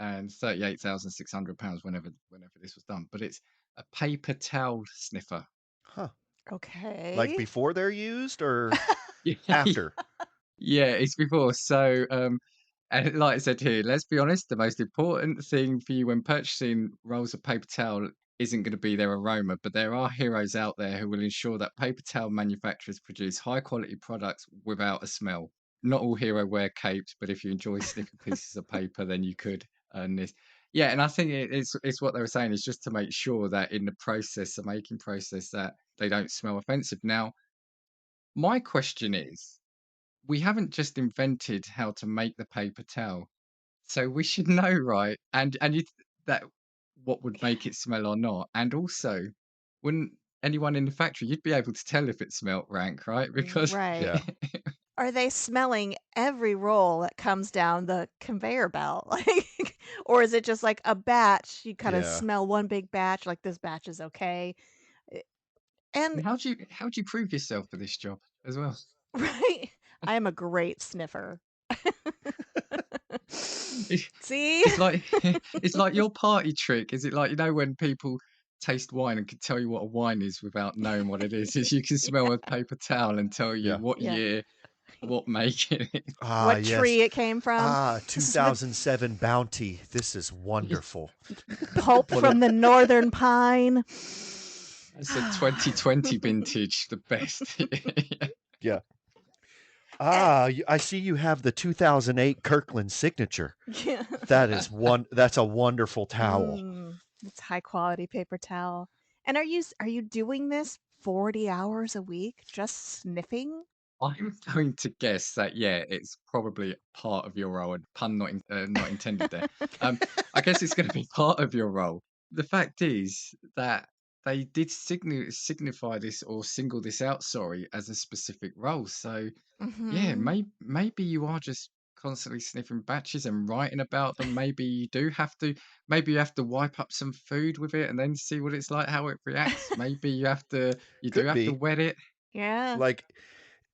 [SPEAKER 1] and £38,600 whenever this was done. But it's a paper towel sniffer.
[SPEAKER 3] Huh. Like
[SPEAKER 2] Okay.
[SPEAKER 3] before they're used or
[SPEAKER 1] Yeah,
[SPEAKER 3] after?
[SPEAKER 1] yeah, it's before. So, and like I said here, let's be honest, the most important thing for you when purchasing rolls of paper towel isn't going to be their aroma, but there are heroes out there who will ensure that paper towel manufacturers produce high quality products without a smell. Not all hero wear capes, but if you enjoy sniffing pieces of paper, then you could earn this. Yeah, and I think it's what they were saying is just to make sure that in the process, the making process, that they don't smell offensive. Now, my question is, we haven't just invented how to make the paper towel, so we should know, right? And that what would make it smell or not, and also, wouldn't anyone in the factory, you'd be able to tell if it smelt rank, right? Because
[SPEAKER 2] Right.
[SPEAKER 3] Yeah.
[SPEAKER 2] Are they smelling every roll that comes down the conveyor belt? Like, or is it just like a batch? You kind of
[SPEAKER 3] Yeah.
[SPEAKER 2] smell one big batch, like this batch is okay. Eh, And
[SPEAKER 1] and how do you prove yourself for this job as well?
[SPEAKER 2] right, I am a great sniffer.
[SPEAKER 1] It's
[SPEAKER 2] See?
[SPEAKER 1] it's like it's like your party trick. Is it like when people taste wine and can tell you what a wine is without knowing what it is you can smell a paper towel and tell you
[SPEAKER 3] Yeah.
[SPEAKER 1] what
[SPEAKER 2] Yeah.
[SPEAKER 1] year, what make it is.
[SPEAKER 3] Ah,
[SPEAKER 2] What
[SPEAKER 3] yes.
[SPEAKER 2] tree it came from.
[SPEAKER 3] Ah,
[SPEAKER 2] This is with
[SPEAKER 3] 2007 Bounty. This is wonderful.
[SPEAKER 2] pulp
[SPEAKER 3] What
[SPEAKER 2] from
[SPEAKER 3] a
[SPEAKER 2] the northern pine.
[SPEAKER 1] It's a 2020 vintage, the best.
[SPEAKER 3] yeah.
[SPEAKER 2] Eh,
[SPEAKER 3] I see you have the 2008 Kirkland signature.
[SPEAKER 2] yeah.
[SPEAKER 3] That's a wonderful towel.
[SPEAKER 2] It's high quality paper towel. And are you doing this 40 hours a week just sniffing?
[SPEAKER 1] I'm going to guess that, yeah, it's probably part of your role, and pun not intended there. I guess it's going to be part of your role. The fact is that they did signify this or single this out, sorry, as a specific role. So, yeah,
[SPEAKER 2] Mhm.
[SPEAKER 1] maybe you are just constantly sniffing batches and writing about them. Maybe you do have to, maybe you have to wipe up some food with it and then see what it's like, how it reacts. Maybe you do
[SPEAKER 3] Could
[SPEAKER 1] have to
[SPEAKER 3] be.
[SPEAKER 1] wet it.
[SPEAKER 2] Yeah.
[SPEAKER 3] Like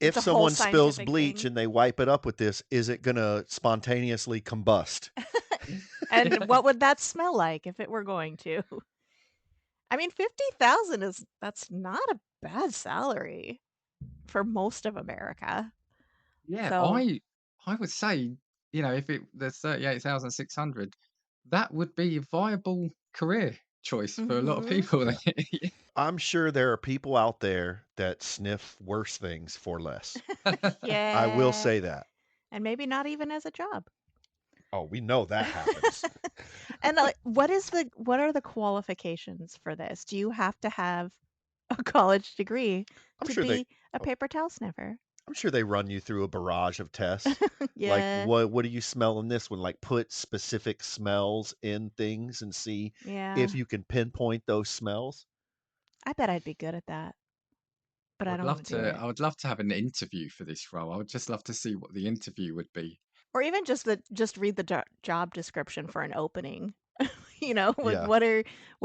[SPEAKER 3] if
[SPEAKER 2] It's a whole
[SPEAKER 3] someone spills
[SPEAKER 2] scientific
[SPEAKER 3] bleach
[SPEAKER 2] thing.
[SPEAKER 3] and they wipe it up with this, is it going to spontaneously combust?
[SPEAKER 2] And what would that smell like if it were going to? I mean, 50,000 that's not a bad salary for most of America.
[SPEAKER 1] Yeah,
[SPEAKER 2] So,
[SPEAKER 1] I would say, if it there's 38,600, that would be a viable career choice for a lot of
[SPEAKER 2] mhm.
[SPEAKER 1] people.
[SPEAKER 3] Yeah. I'm sure there are people out there that sniff worse things for less. I will
[SPEAKER 2] Yeah.
[SPEAKER 3] say that.
[SPEAKER 2] And maybe not even as a job.
[SPEAKER 3] Oh, we know that happens.
[SPEAKER 2] And what are the qualifications for this? Do you have to have a college degree
[SPEAKER 3] I'm
[SPEAKER 2] to
[SPEAKER 3] sure they
[SPEAKER 2] be a paper towel sniffer?
[SPEAKER 3] I'm sure they run you through a barrage of tests. Like
[SPEAKER 2] Yeah.
[SPEAKER 3] what do you smell in this one? Like put specific smells in things and see if
[SPEAKER 2] Yeah.
[SPEAKER 3] you can pinpoint those smells.
[SPEAKER 2] I bet I'd be good at that, but I don't want to do it.
[SPEAKER 1] I would love to have an interview for this role. I would just love to see what the interview would be.
[SPEAKER 2] Or even just read the job description for an opening.
[SPEAKER 3] Yeah.
[SPEAKER 2] What are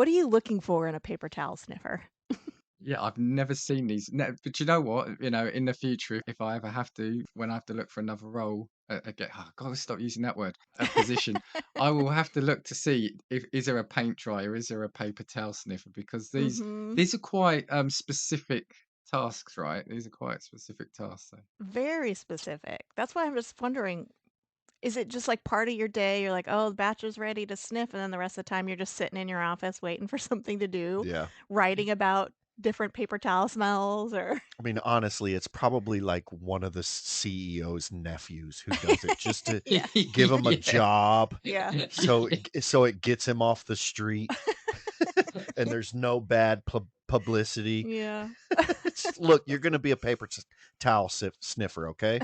[SPEAKER 2] you looking for in a paper towel sniffer?
[SPEAKER 1] Yeah, I've never seen these. No, but you know what? In the future, if I ever have to, when I have to look for another role, again, oh, God, stop using that word, a position, I will have to look to see if is there a paint dryer, is there a paper towel sniffer, because
[SPEAKER 2] Mhm.
[SPEAKER 1] these are quite specific tasks, right? These are quite specific tasks. So.
[SPEAKER 2] Very specific. That's why I'm just wondering, is it just like part of your day? You're like, oh, the batcher's ready to sniff, and then the rest of the time you're just sitting in your office waiting for something to do,
[SPEAKER 3] Yeah.
[SPEAKER 2] writing about different paper towel smells or
[SPEAKER 3] I mean, honestly, it's probably like one of the CEO's nephews who does it just to
[SPEAKER 2] yeah.
[SPEAKER 3] give him a
[SPEAKER 1] Yeah.
[SPEAKER 3] job
[SPEAKER 2] Yeah.
[SPEAKER 3] so it gets him off the street and there's no bad publicity.
[SPEAKER 2] Yeah.
[SPEAKER 3] Look, you're going to be a paper towel sniffer, okay?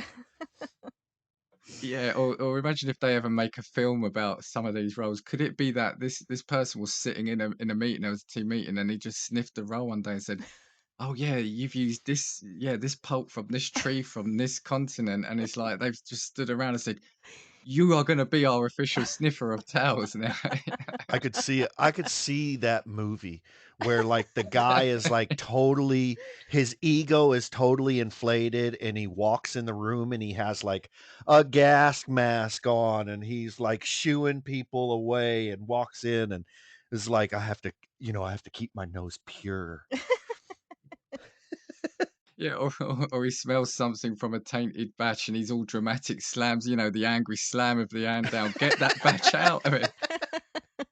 [SPEAKER 1] Yeah, or imagine if they ever make a film about some of these roles. Could it be that this person was sitting in a meeting, there was a team meeting, and he just sniffed a roll one day and said, "Oh yeah, you've used this pulp from this tree from this continent," and it's like they've just stood around and said, "You are going to be our official sniffer of towels now."
[SPEAKER 3] I could see that movie where like the guy is like totally his ego is totally inflated and he walks in the room and he has like a gas mask on and he's like shooing people away and walks in and is like I have to keep my nose pure.
[SPEAKER 1] Yeah, or he smells something from a tainted batch and he's all dramatic, slams, the angry slam of the hand down. Get that batch out. I mean,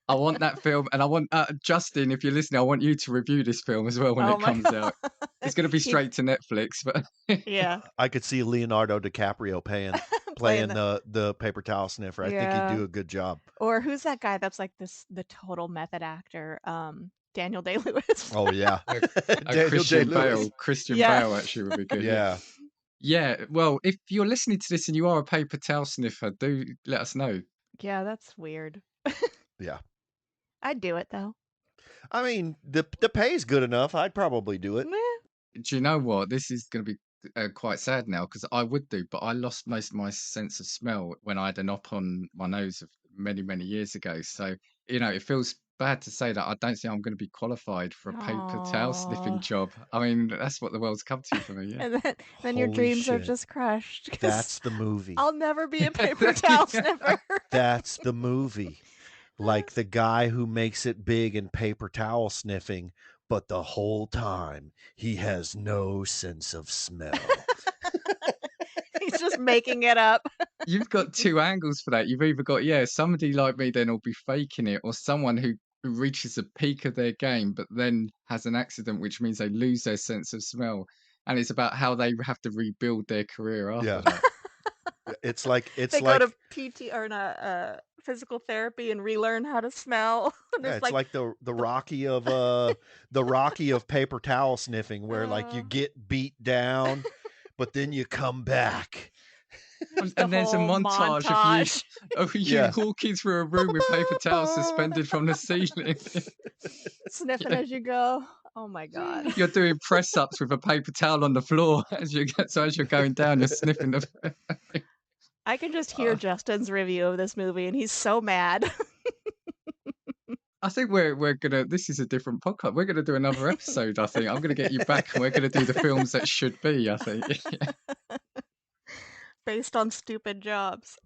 [SPEAKER 1] I want that film, and I want Justin, if you're listening, I want you to review this film as well when
[SPEAKER 2] Oh
[SPEAKER 1] it
[SPEAKER 2] my
[SPEAKER 1] comes
[SPEAKER 2] god.
[SPEAKER 1] out. It's going to be
[SPEAKER 2] He
[SPEAKER 1] straight to Netflix, but
[SPEAKER 2] yeah.
[SPEAKER 3] I could see Leonardo DiCaprio
[SPEAKER 2] Playing
[SPEAKER 3] playing
[SPEAKER 2] the
[SPEAKER 3] the paper towel sniffer. I think he'd
[SPEAKER 2] yeah.
[SPEAKER 3] do a good job.
[SPEAKER 2] Or who's that guy that's like the total method actor? Daniel Day-Lewis.
[SPEAKER 3] Oh yeah.
[SPEAKER 1] uh,
[SPEAKER 3] Daniel Day-Lewis.
[SPEAKER 1] Christian
[SPEAKER 2] Yeah.
[SPEAKER 1] Bale actually would be good. Yeah,
[SPEAKER 3] Yeah.
[SPEAKER 1] yeah. Well, if you're listening to this and you are a paper towel sniffer, do let us know.
[SPEAKER 2] Yeah, that's weird.
[SPEAKER 3] Yeah.
[SPEAKER 2] I'd do it though.
[SPEAKER 3] I mean, the pay's good enough. I'd probably do it.
[SPEAKER 2] Meh.
[SPEAKER 1] Do you know what? This is going to be quite sad now because I would do, but I lost most of my sense of smell when I had an op on my nose many, many years ago. So, it feels bad to say that I don't think I'm going to be qualified for a paper towel sniffing
[SPEAKER 2] Aw.
[SPEAKER 1] job. I mean, that's what the world's come to for me. Yeah.
[SPEAKER 2] And then your
[SPEAKER 3] Holy
[SPEAKER 2] dreams are
[SPEAKER 3] shit.
[SPEAKER 2] just crushed because
[SPEAKER 3] That's the movie.
[SPEAKER 2] I'll never be a paper towel sniffer.
[SPEAKER 3] That's the movie. Like the guy who makes it big in paper towel sniffing, but the whole time he has no sense of smell.
[SPEAKER 2] He's just making it up.
[SPEAKER 1] You've got two angles for that. You've either got, yeah, somebody like me then will be faking it, or someone who reaches the peak of their game, but then has an accident, which means they lose their sense of smell. And it's about how they have to rebuild their career after
[SPEAKER 3] Yeah.
[SPEAKER 1] that.
[SPEAKER 3] It's like
[SPEAKER 2] They go to PT or not physical therapy and relearn how to smell. And
[SPEAKER 3] yeah,
[SPEAKER 2] it's
[SPEAKER 3] it's
[SPEAKER 2] like,
[SPEAKER 3] like the Rocky of paper towel sniffing, where like you
[SPEAKER 2] uh,
[SPEAKER 3] get beat down, but then you come back.
[SPEAKER 2] there's the
[SPEAKER 1] And there's a
[SPEAKER 2] whole
[SPEAKER 1] montage of you
[SPEAKER 2] montage.
[SPEAKER 1] of you
[SPEAKER 3] Yeah.
[SPEAKER 1] walking through a room with paper towels suspended from the ceiling.
[SPEAKER 2] Sniffing
[SPEAKER 1] Yeah.
[SPEAKER 2] as you go. Oh my God.
[SPEAKER 1] You're doing press ups with a paper towel on the floor as you get so as you're going down, you're sniffing the
[SPEAKER 2] I can just hear
[SPEAKER 1] uh,
[SPEAKER 2] Justin's review of this movie and he's so mad.
[SPEAKER 1] I think we're gonna this is a different podcast. We're gonna do another episode, I think. I'm gonna get you back and we're gonna do the films that should be, I think.
[SPEAKER 2] Based on stupid jobs.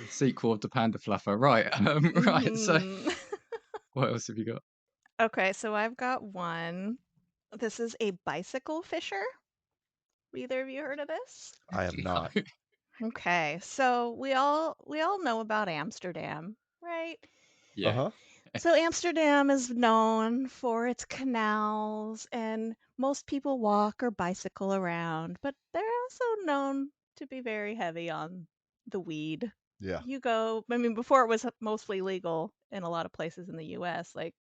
[SPEAKER 1] The sequel of the Panda Fluffer. Right. Right. So
[SPEAKER 2] Mhm.
[SPEAKER 1] what else have you got?
[SPEAKER 2] Okay, so I've got one. This is a bicycle fisher. Either of you heard of this?
[SPEAKER 3] I have
[SPEAKER 1] No.
[SPEAKER 3] not.
[SPEAKER 2] Okay, so we all know about Amsterdam, right?
[SPEAKER 1] Yeah.
[SPEAKER 3] Uh-huh.
[SPEAKER 2] So Amsterdam is known for its canals, and most people walk or bicycle around, but they're also known to be very heavy on the weed.
[SPEAKER 3] Yeah.
[SPEAKER 2] You go, I mean, before it was mostly legal in a lot of places in the US, like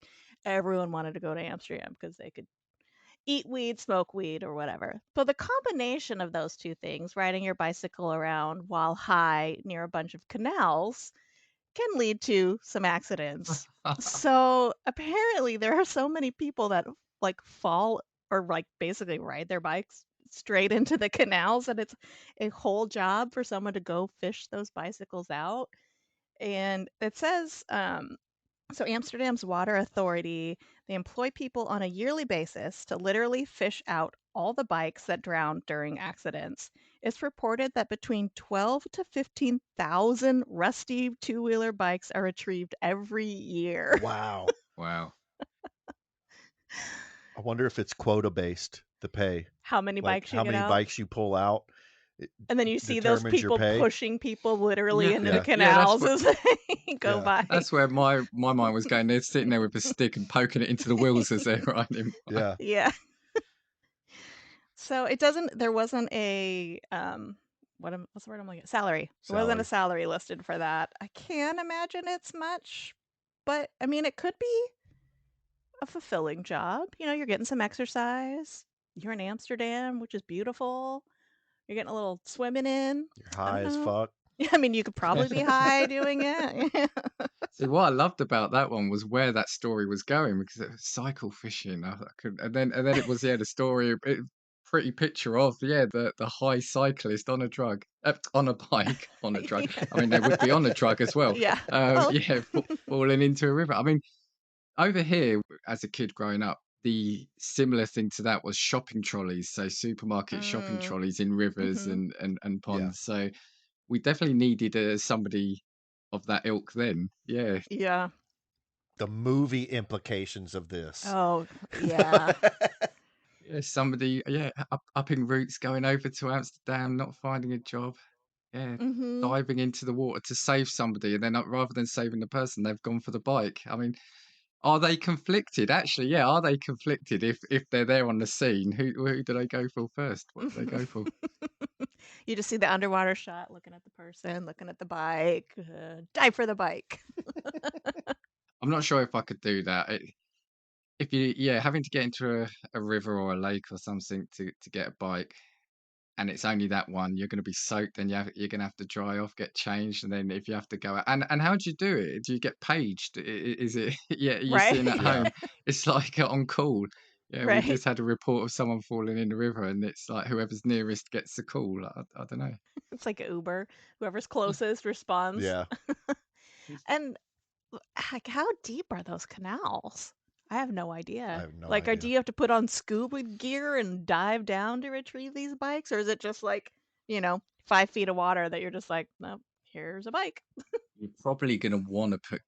[SPEAKER 2] everyone wanted to go to Amsterdam because they could eat weed, smoke weed, or whatever. But the combination of those two things, riding your bicycle around while high near a bunch of canals, can lead to some accidents. So apparently there are so many people that like fall or like basically ride their bikes straight into the canals, and it's a whole job for someone to go fish those bicycles out. And it says so Amsterdam's water authority, they employ people on a yearly basis to literally fish out all the bikes that drown during accidents. It's reported that between 12 to 15,000 rusty two-wheeler bikes are retrieved every year.
[SPEAKER 3] Wow.
[SPEAKER 1] Wow.
[SPEAKER 3] I wonder if it's quota based, the pay.
[SPEAKER 2] How many
[SPEAKER 3] Like
[SPEAKER 2] bikes you
[SPEAKER 3] how
[SPEAKER 2] get
[SPEAKER 3] many
[SPEAKER 2] out?
[SPEAKER 3] bikes you pull out, it
[SPEAKER 2] And then you see those
[SPEAKER 3] determines your
[SPEAKER 2] people
[SPEAKER 3] pay.
[SPEAKER 2] pushing people literally
[SPEAKER 1] Yeah.
[SPEAKER 2] into the
[SPEAKER 3] Yeah.
[SPEAKER 1] Yeah, that's
[SPEAKER 2] canals
[SPEAKER 1] what
[SPEAKER 2] as they go
[SPEAKER 3] Yeah.
[SPEAKER 2] by.
[SPEAKER 1] that's where my mind was going. They're sitting there with a stick and poking it into the wheels as they're riding by.
[SPEAKER 3] Yeah.
[SPEAKER 2] Yeah. So it doesn't there wasn't a what's the word I'm looking at? Salary. There wasn't a
[SPEAKER 3] Salary.
[SPEAKER 2] salary listed for that. I can't imagine it's much, but I mean it could be a fulfilling job. You know, you're getting some exercise. You're in Amsterdam, which is beautiful. You're getting a little swimming in.
[SPEAKER 3] You're
[SPEAKER 2] I
[SPEAKER 3] high
[SPEAKER 2] don't
[SPEAKER 3] as
[SPEAKER 2] know.
[SPEAKER 3] fuck.
[SPEAKER 2] I mean, you could probably be high doing it.
[SPEAKER 1] See, what I loved about that one was where that story was going because it was cycle fishing. I could, and then it was the story, pretty picture of the high cyclist on a drug, on a bike, on a drug.
[SPEAKER 2] Yeah.
[SPEAKER 1] I mean, they would be on a drug as well.
[SPEAKER 2] Yeah. Well,
[SPEAKER 1] Yeah, falling into a river. I mean, over here as a kid growing up, the similar thing to that was shopping trolleys. So supermarket shopping
[SPEAKER 2] mm,
[SPEAKER 1] trolleys in rivers
[SPEAKER 2] mhm.
[SPEAKER 1] and
[SPEAKER 3] Yeah.
[SPEAKER 1] ponds. So we definitely needed somebody of that ilk then. Yeah.
[SPEAKER 2] Yeah.
[SPEAKER 3] The movie implications of this.
[SPEAKER 2] Oh, yeah.
[SPEAKER 1] Yeah, somebody, yeah, upping routes, going over to Amsterdam, not finding a job. Yeah,
[SPEAKER 2] Mhm.
[SPEAKER 1] diving into the water to save somebody, and then rather than saving the person, they've gone for the bike. I mean, are they conflicted? Actually, yeah, are they conflicted if they're there on the scene? Who do they go for first? What do they go for?
[SPEAKER 2] You just see the underwater shot, looking at the person, looking at the bike, dive for the bike.
[SPEAKER 1] I'm not sure if I could do that. If you, yeah, having to get into a river or a lake or something to get a bike, and it's only that one, you're going to be soaked. Then you're going to have to dry off, get changed, and then if you have to go out, and how do you do it? Do you get paged? Is it yeah? You're
[SPEAKER 2] Right?
[SPEAKER 1] sitting at
[SPEAKER 3] Yeah.
[SPEAKER 1] home. It's like on call. Yeah, we
[SPEAKER 2] Right.
[SPEAKER 1] just had a report of someone falling in the river, and it's like whoever's nearest gets the call. I don't know.
[SPEAKER 2] It's like Uber. Whoever's closest responds.
[SPEAKER 3] Yeah.
[SPEAKER 2] And like, how deep are those canals? I have no
[SPEAKER 3] I
[SPEAKER 2] idea.
[SPEAKER 3] have no
[SPEAKER 2] Like, do
[SPEAKER 3] idea.
[SPEAKER 2] you have to put on scuba gear and dive down to retrieve these bikes, or is it just like, 5 feet of water that you're just like, no, here's a bike?
[SPEAKER 1] You're probably going to want to put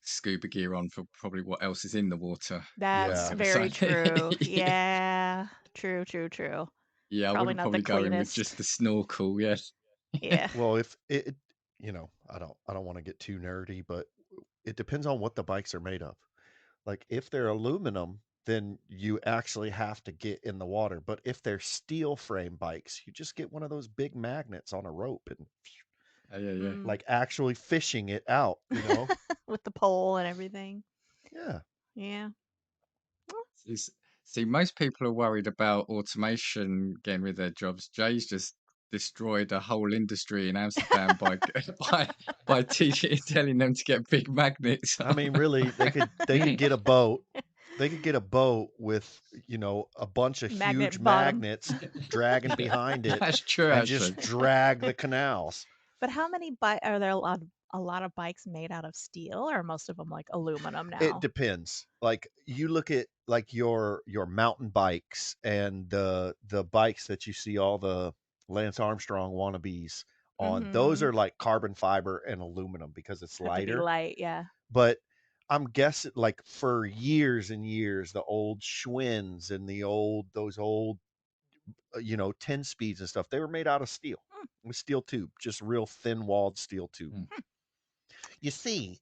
[SPEAKER 1] scuba gear on for probably what else is in the water on
[SPEAKER 2] That's
[SPEAKER 3] Yeah.
[SPEAKER 1] the other
[SPEAKER 2] very
[SPEAKER 1] side.
[SPEAKER 2] true.
[SPEAKER 1] Yeah.
[SPEAKER 2] Yeah. True, true, true.
[SPEAKER 1] Yeah, I
[SPEAKER 2] Probably
[SPEAKER 1] wouldn't
[SPEAKER 2] not the
[SPEAKER 1] probably go in with
[SPEAKER 2] cleanest.
[SPEAKER 1] just the snorkel. Yes.
[SPEAKER 2] Yeah.
[SPEAKER 3] Well, if I don't want to get too nerdy, but it depends on what the bikes are made of. Like if they're aluminum, then you actually have to get in the water. But if they're steel frame bikes, you just get one of those big magnets on a rope and
[SPEAKER 1] Yeah, yeah.
[SPEAKER 2] Mm.
[SPEAKER 3] like actually fishing it out, you know?
[SPEAKER 2] With the pole and everything.
[SPEAKER 3] Yeah.
[SPEAKER 2] Yeah.
[SPEAKER 1] Is- See, most people are worried about automation getting rid of their jobs. Jay's just destroyed a whole industry in Amsterdam by by teaching, telling them to get big magnets
[SPEAKER 3] I
[SPEAKER 1] on.
[SPEAKER 3] mean, really, they could get a boat. They could get a boat with, you know, a bunch of huge
[SPEAKER 2] Magnet bottom.
[SPEAKER 3] magnets dragging behind it
[SPEAKER 1] That's true,
[SPEAKER 3] and
[SPEAKER 1] actually.
[SPEAKER 3] just drag the canals.
[SPEAKER 2] But how many are there a lot of bikes made out of steel, or are most of them like aluminum
[SPEAKER 3] It
[SPEAKER 2] now?
[SPEAKER 3] depends. Like you look at like your mountain bikes and the bikes that you see all the Lance Armstrong wannabes on, those
[SPEAKER 2] Mm-hmm.
[SPEAKER 3] are like carbon fiber and aluminum because it's
[SPEAKER 2] Have to be
[SPEAKER 3] lighter.
[SPEAKER 2] light, yeah.
[SPEAKER 3] But I'm guessing like for years and years, the old Schwinn's and those old, you know, 10 speeds and stuff, they were made out of steel with steel tube, just real thin walled steel tube.
[SPEAKER 1] Mm.
[SPEAKER 3] You see,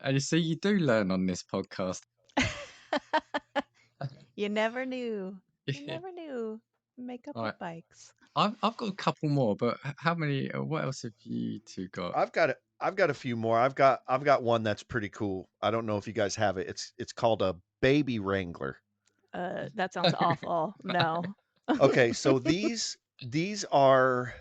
[SPEAKER 1] And you see, you do learn on this podcast.
[SPEAKER 2] You never knew. You
[SPEAKER 1] Yeah.
[SPEAKER 2] never knew. Make up
[SPEAKER 1] All
[SPEAKER 2] with
[SPEAKER 1] right.
[SPEAKER 2] bikes.
[SPEAKER 1] I've got a couple more, but how many? What else have you two got?
[SPEAKER 3] I've got a few more. I've got one that's pretty cool. I don't know if you guys have it. It's called a baby wrangler.
[SPEAKER 2] That sounds awful. No.
[SPEAKER 3] Okay, so these are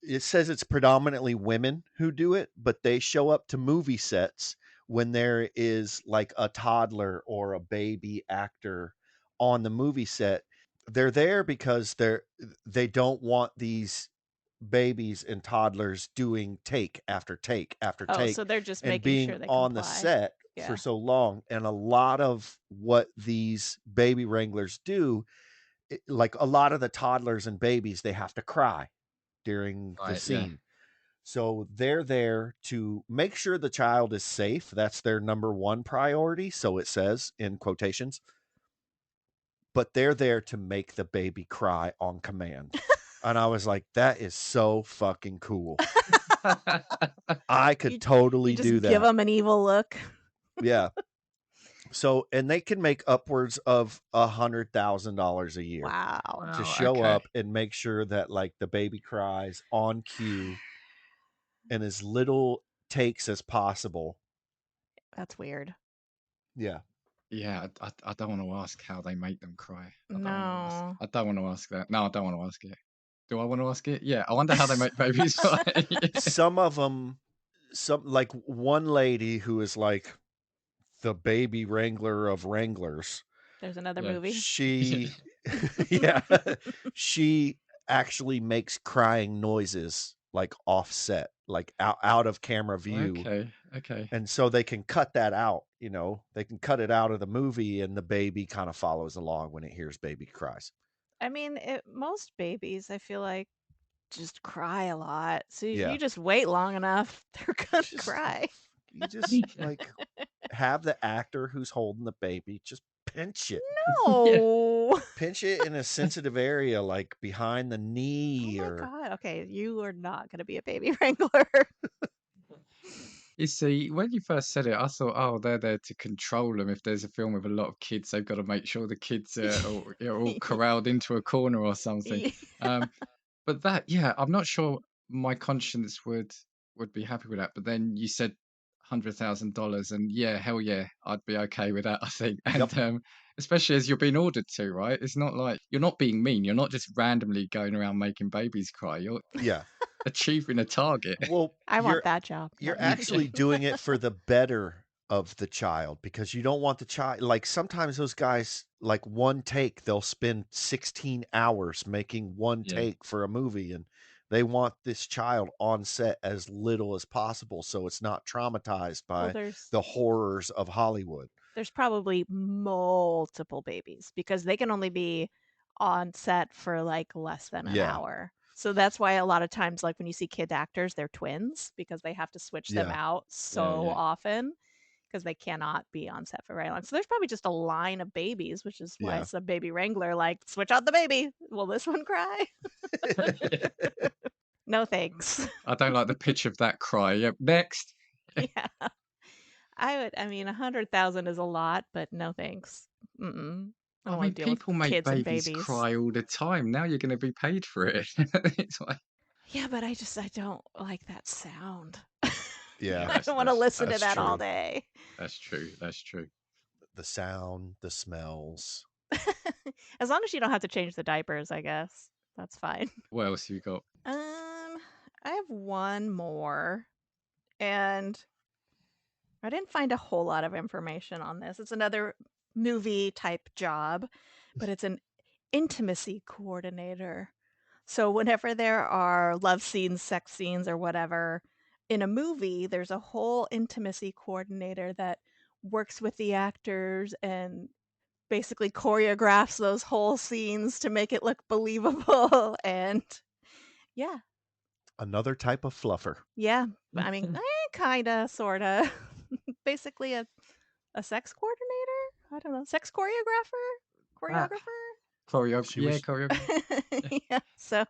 [SPEAKER 3] it says it's predominantly women who do it, but they show up to movie sets when there is like a toddler or a baby actor on the movie set. They're there because they don't want these babies and toddlers doing take after take after
[SPEAKER 2] Oh,
[SPEAKER 3] take
[SPEAKER 2] so they're just
[SPEAKER 3] and
[SPEAKER 2] making
[SPEAKER 3] being
[SPEAKER 2] sure they
[SPEAKER 3] on the
[SPEAKER 2] comply.
[SPEAKER 3] set for
[SPEAKER 2] Yeah.
[SPEAKER 3] so long. And a lot of what these baby wranglers do, like a lot of the toddlers and babies, they have to cry during the
[SPEAKER 1] Right. Yeah.
[SPEAKER 3] scene. So they're there to make sure the child is safe. That's their number one priority. So it says in quotations, but they're there to make the baby cry on command. And I was like, that is so fucking cool. I could
[SPEAKER 2] You
[SPEAKER 3] totally do
[SPEAKER 2] just give
[SPEAKER 3] that.
[SPEAKER 2] them an evil look.
[SPEAKER 3] Yeah. So, and they can make upwards of $100,000 a year
[SPEAKER 2] Wow.
[SPEAKER 3] to
[SPEAKER 1] Wow.
[SPEAKER 3] show
[SPEAKER 1] Okay.
[SPEAKER 3] up and make sure that like the baby cries on cue in as little takes as possible.
[SPEAKER 2] That's weird.
[SPEAKER 3] Yeah.
[SPEAKER 1] Yeah. I don't want to ask how they make them cry. I don't want to ask.
[SPEAKER 2] No.
[SPEAKER 1] I don't want to ask that. No, I don't want to ask it. Do I want to ask it? Yeah. I wonder how they make babies cry.
[SPEAKER 3] Some of them, some like one lady who is like the baby wrangler of wranglers.
[SPEAKER 2] There's another
[SPEAKER 1] Yeah.
[SPEAKER 2] movie.
[SPEAKER 3] She, yeah, she actually makes crying noises like offset, like out of camera view.
[SPEAKER 1] Okay. Okay.
[SPEAKER 3] And so they can cut that out, you know, they can cut it out of the movie and the baby kind of follows along when it hears baby cries.
[SPEAKER 2] I mean, most babies, I feel like, just cry a lot. So if
[SPEAKER 3] Yeah.
[SPEAKER 2] you just wait long enough, they're gonna
[SPEAKER 3] Just,
[SPEAKER 2] cry.
[SPEAKER 3] you just like have the actor who's holding the baby just pinch it.
[SPEAKER 1] Yeah.
[SPEAKER 2] No.
[SPEAKER 3] Pinch it in a sensitive area, like behind the
[SPEAKER 2] Oh
[SPEAKER 3] knee
[SPEAKER 2] my
[SPEAKER 3] or
[SPEAKER 2] God. Okay, you are not gonna be a baby wrangler.
[SPEAKER 1] You see, when you first said it, I thought, oh, they're there to control them. If there's a film with a lot of kids, they've got to make sure the kids are all corralled into a corner or something.
[SPEAKER 2] Yeah.
[SPEAKER 1] Um, but that, yeah, I'm not sure my conscience would be happy with that. But then you said $100,000, and yeah, hell yeah, I'd be okay with that, I think.
[SPEAKER 3] yep.
[SPEAKER 1] And especially as you're being ordered to, right? It's not like you're not being mean. You're not just randomly going around making babies cry. You're
[SPEAKER 3] Yeah.
[SPEAKER 1] achieving a target.
[SPEAKER 3] Well,
[SPEAKER 2] I want that job.
[SPEAKER 3] you're
[SPEAKER 2] Not you.
[SPEAKER 3] actually doing it for the better of the child because you don't want the child, like sometimes those guys, like one take they'll spend 16 hours making one
[SPEAKER 1] Yeah.
[SPEAKER 3] take for a movie, and they want this child on set as little as possible so it's not traumatized
[SPEAKER 2] Well,
[SPEAKER 3] by
[SPEAKER 2] there's
[SPEAKER 3] the horrors of Hollywood.
[SPEAKER 2] there's probably multiple babies because they can only be on set for like less than an
[SPEAKER 3] Yeah.
[SPEAKER 2] hour. So that's why a lot of times, like when you see kid actors, they're twins because they have to switch them
[SPEAKER 3] Yeah.
[SPEAKER 2] out
[SPEAKER 1] Yeah,
[SPEAKER 2] so
[SPEAKER 1] yeah.
[SPEAKER 2] often because they cannot be on set for very long. So there's probably just a line of babies, which is why
[SPEAKER 3] Yeah.
[SPEAKER 2] it's a baby wrangler, like, switch out the baby. Will this one cry? No thanks.
[SPEAKER 1] I don't like the pitch of that cry. Yep, next.
[SPEAKER 2] Yeah. I mean, 100,000 is a lot, but no thanks. Mm-mm. I
[SPEAKER 1] I
[SPEAKER 2] don't want
[SPEAKER 1] mean,
[SPEAKER 2] to deal with
[SPEAKER 1] people make
[SPEAKER 2] kids and
[SPEAKER 1] babies
[SPEAKER 2] babies.
[SPEAKER 1] cry all the time. Now you're gonna be paid for it. It's like
[SPEAKER 2] Yeah, but I don't like that sound.
[SPEAKER 3] Yeah.
[SPEAKER 1] yeah,
[SPEAKER 2] I don't want to listen to
[SPEAKER 3] That's
[SPEAKER 2] that all
[SPEAKER 3] true.
[SPEAKER 2] day.
[SPEAKER 1] that's true. That's true.
[SPEAKER 3] The sound, the smells.
[SPEAKER 2] As long as you don't have to change the diapers, I guess. That's fine.
[SPEAKER 1] What else you got?
[SPEAKER 2] I have one more, and I didn't find a whole lot of information on this. It's another movie type job, but it's an intimacy coordinator. So whenever there are love scenes, sex scenes, or whatever in a movie, there's a whole intimacy coordinator that works with the actors and basically choreographs those whole scenes to make it look believable. And yeah,
[SPEAKER 3] Another type of fluffer.
[SPEAKER 2] yeah. I mean, kinda, sorta. Basically a sex coordinator? I don't know. Sex choreographer?
[SPEAKER 1] Ah,
[SPEAKER 2] Choreographer?
[SPEAKER 3] She
[SPEAKER 1] yeah,
[SPEAKER 3] was
[SPEAKER 1] choreographer. Yeah.
[SPEAKER 2] Yeah. So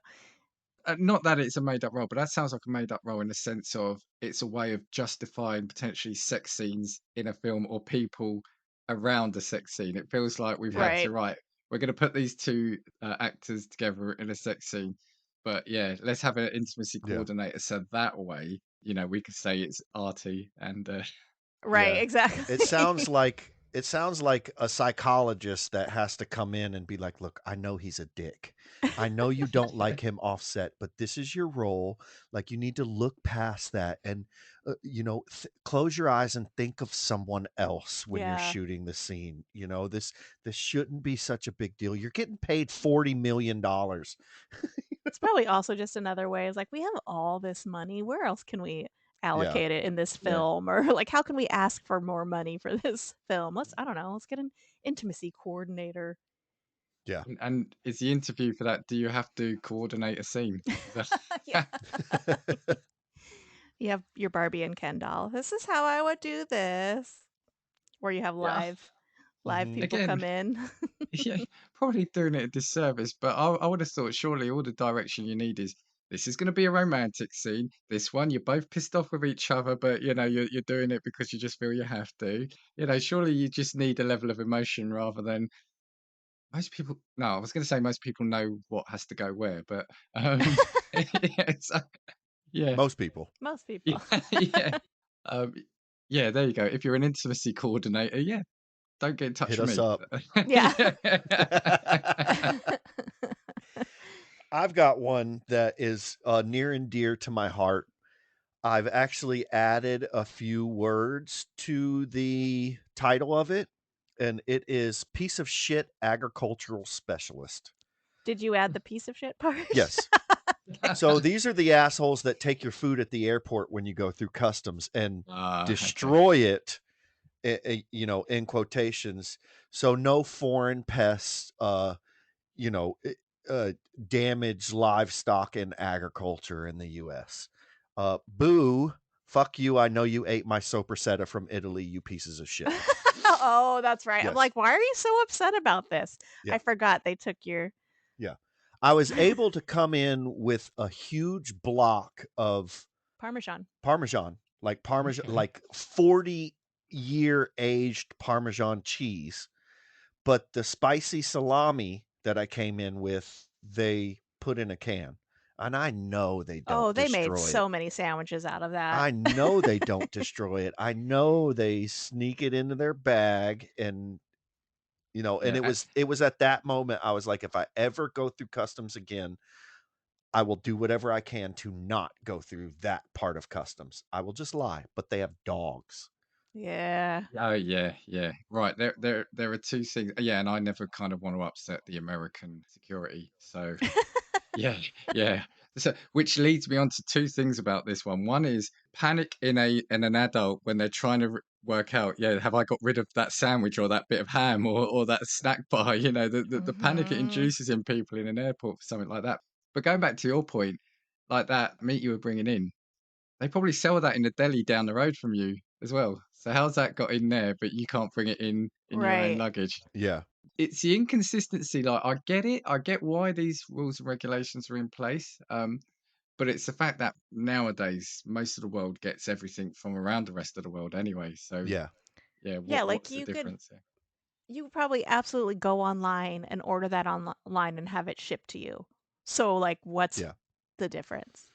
[SPEAKER 1] Not that it's a made up role, but that sounds like a made up role in the sense of it's a way of justifying potentially sex scenes in a film or people around the sex scene. It feels like we've had
[SPEAKER 2] right.
[SPEAKER 1] to, right, we're going to put these two actors together in a sex scene. But yeah, let's have an intimacy
[SPEAKER 3] yeah.
[SPEAKER 1] coordinator. So that way, we could say it's arty and
[SPEAKER 2] Right,
[SPEAKER 3] Yeah. It
[SPEAKER 2] exactly.
[SPEAKER 3] sounds like a psychologist that has to come in and be like, "Look, I know he's a dick. I know you don't like him offset, but this is your role. Like you need to look past that and close your eyes and think of someone else when you're
[SPEAKER 2] Yeah.
[SPEAKER 3] shooting the scene. This shouldn't be such a big deal. You're getting paid $40 million."
[SPEAKER 2] It's probably also just another way. It's like, we have all this money. Where else can we
[SPEAKER 3] Yeah.
[SPEAKER 2] allocate it in this
[SPEAKER 1] yeah.
[SPEAKER 2] film? Or like, how can we ask for more money for this film? I don't know, let's get an intimacy coordinator.
[SPEAKER 3] Yeah.
[SPEAKER 1] And is the interview for that? Do you have to coordinate a scene? Is
[SPEAKER 2] Yeah.
[SPEAKER 1] that
[SPEAKER 2] You have your Barbie and Ken doll. This is how I would do this. Or you have
[SPEAKER 1] yeah.
[SPEAKER 2] live
[SPEAKER 3] Mhm.
[SPEAKER 2] people
[SPEAKER 1] Again,
[SPEAKER 2] come in.
[SPEAKER 1] yeah, probably doing it a disservice, but I would have thought surely all the direction you need is this is going to be a romantic scene. This one, you're both pissed off with each other, but you're doing it because you just feel you have to. Surely you just need a level of emotion rather than most people. No, I was going to say most people know what has to go where, but yeah, yeah,
[SPEAKER 3] Most people.
[SPEAKER 2] Most
[SPEAKER 1] yeah,
[SPEAKER 2] people.
[SPEAKER 1] yeah, um, yeah. There you go. If you're an intimacy coordinator, yeah, don't get in touch
[SPEAKER 3] Hit
[SPEAKER 1] with
[SPEAKER 3] us
[SPEAKER 1] me.
[SPEAKER 3] up.
[SPEAKER 2] Yeah.
[SPEAKER 1] Yeah.
[SPEAKER 3] I've got one that is near and dear to my heart. I've actually added a few words to the title of it, and it is piece of shit agricultural specialist.
[SPEAKER 2] Did you add the piece of shit part?
[SPEAKER 3] Yes.
[SPEAKER 2] Okay.
[SPEAKER 3] So these are the assholes that take your food at the airport when you go through customs and
[SPEAKER 1] Okay.
[SPEAKER 3] destroy it, in quotations. So no foreign pests, you know, eh, uh, damage livestock and agriculture in the U.S. Boo, fuck you. I know you ate my sopressata from Italy, you pieces of shit.
[SPEAKER 2] Oh, that's right. I'm
[SPEAKER 3] Yes.
[SPEAKER 2] like, why are you so upset about this?
[SPEAKER 3] Yeah.
[SPEAKER 2] I forgot they took your
[SPEAKER 3] Yeah. I was able to come in with a huge block of
[SPEAKER 2] Parmesan.
[SPEAKER 3] Parmesan,
[SPEAKER 1] Okay.
[SPEAKER 3] like 40-year aged Parmesan cheese. But the spicy salami that I came in with, they put in a can. And I know they don't
[SPEAKER 2] Oh, they made
[SPEAKER 3] destroy it.
[SPEAKER 2] so many sandwiches out of that.
[SPEAKER 3] I know they don't destroy it. I know they sneak it into their bag and and
[SPEAKER 1] Yeah.
[SPEAKER 3] it was at that moment I was like, if I ever go through customs again, I will do whatever I can to not go through that part of customs. I will just lie, but they have dogs.
[SPEAKER 2] Yeah.
[SPEAKER 1] Oh yeah, yeah. Right. There are two things. Yeah, and I never kind of want to upset the American security. So yeah, yeah. So which leads me on to two things about this one. One is panic in an adult when they're trying to work out, yeah, have I got rid of that sandwich or that bit of ham or that snack bar? The panic it
[SPEAKER 2] Mhm.
[SPEAKER 1] induces in people in an airport for something like that. But going back to your point, like that meat you were bringing in, they probably sell that in the deli down the road from you as well. So how's that got in there, but you can't bring it in your own
[SPEAKER 2] Right.
[SPEAKER 1] luggage?
[SPEAKER 3] Yeah.
[SPEAKER 1] It's the inconsistency. Like I get it, I get why these rules and regulations are in place. But it's the fact that nowadays most of the world gets everything from around the rest of the world anyway. So
[SPEAKER 3] Yeah.
[SPEAKER 1] yeah,
[SPEAKER 2] Yeah, like
[SPEAKER 1] what's the difference here?
[SPEAKER 2] you could probably absolutely go online and order that online and have it shipped to you. So like what's
[SPEAKER 3] Yeah.
[SPEAKER 2] the difference?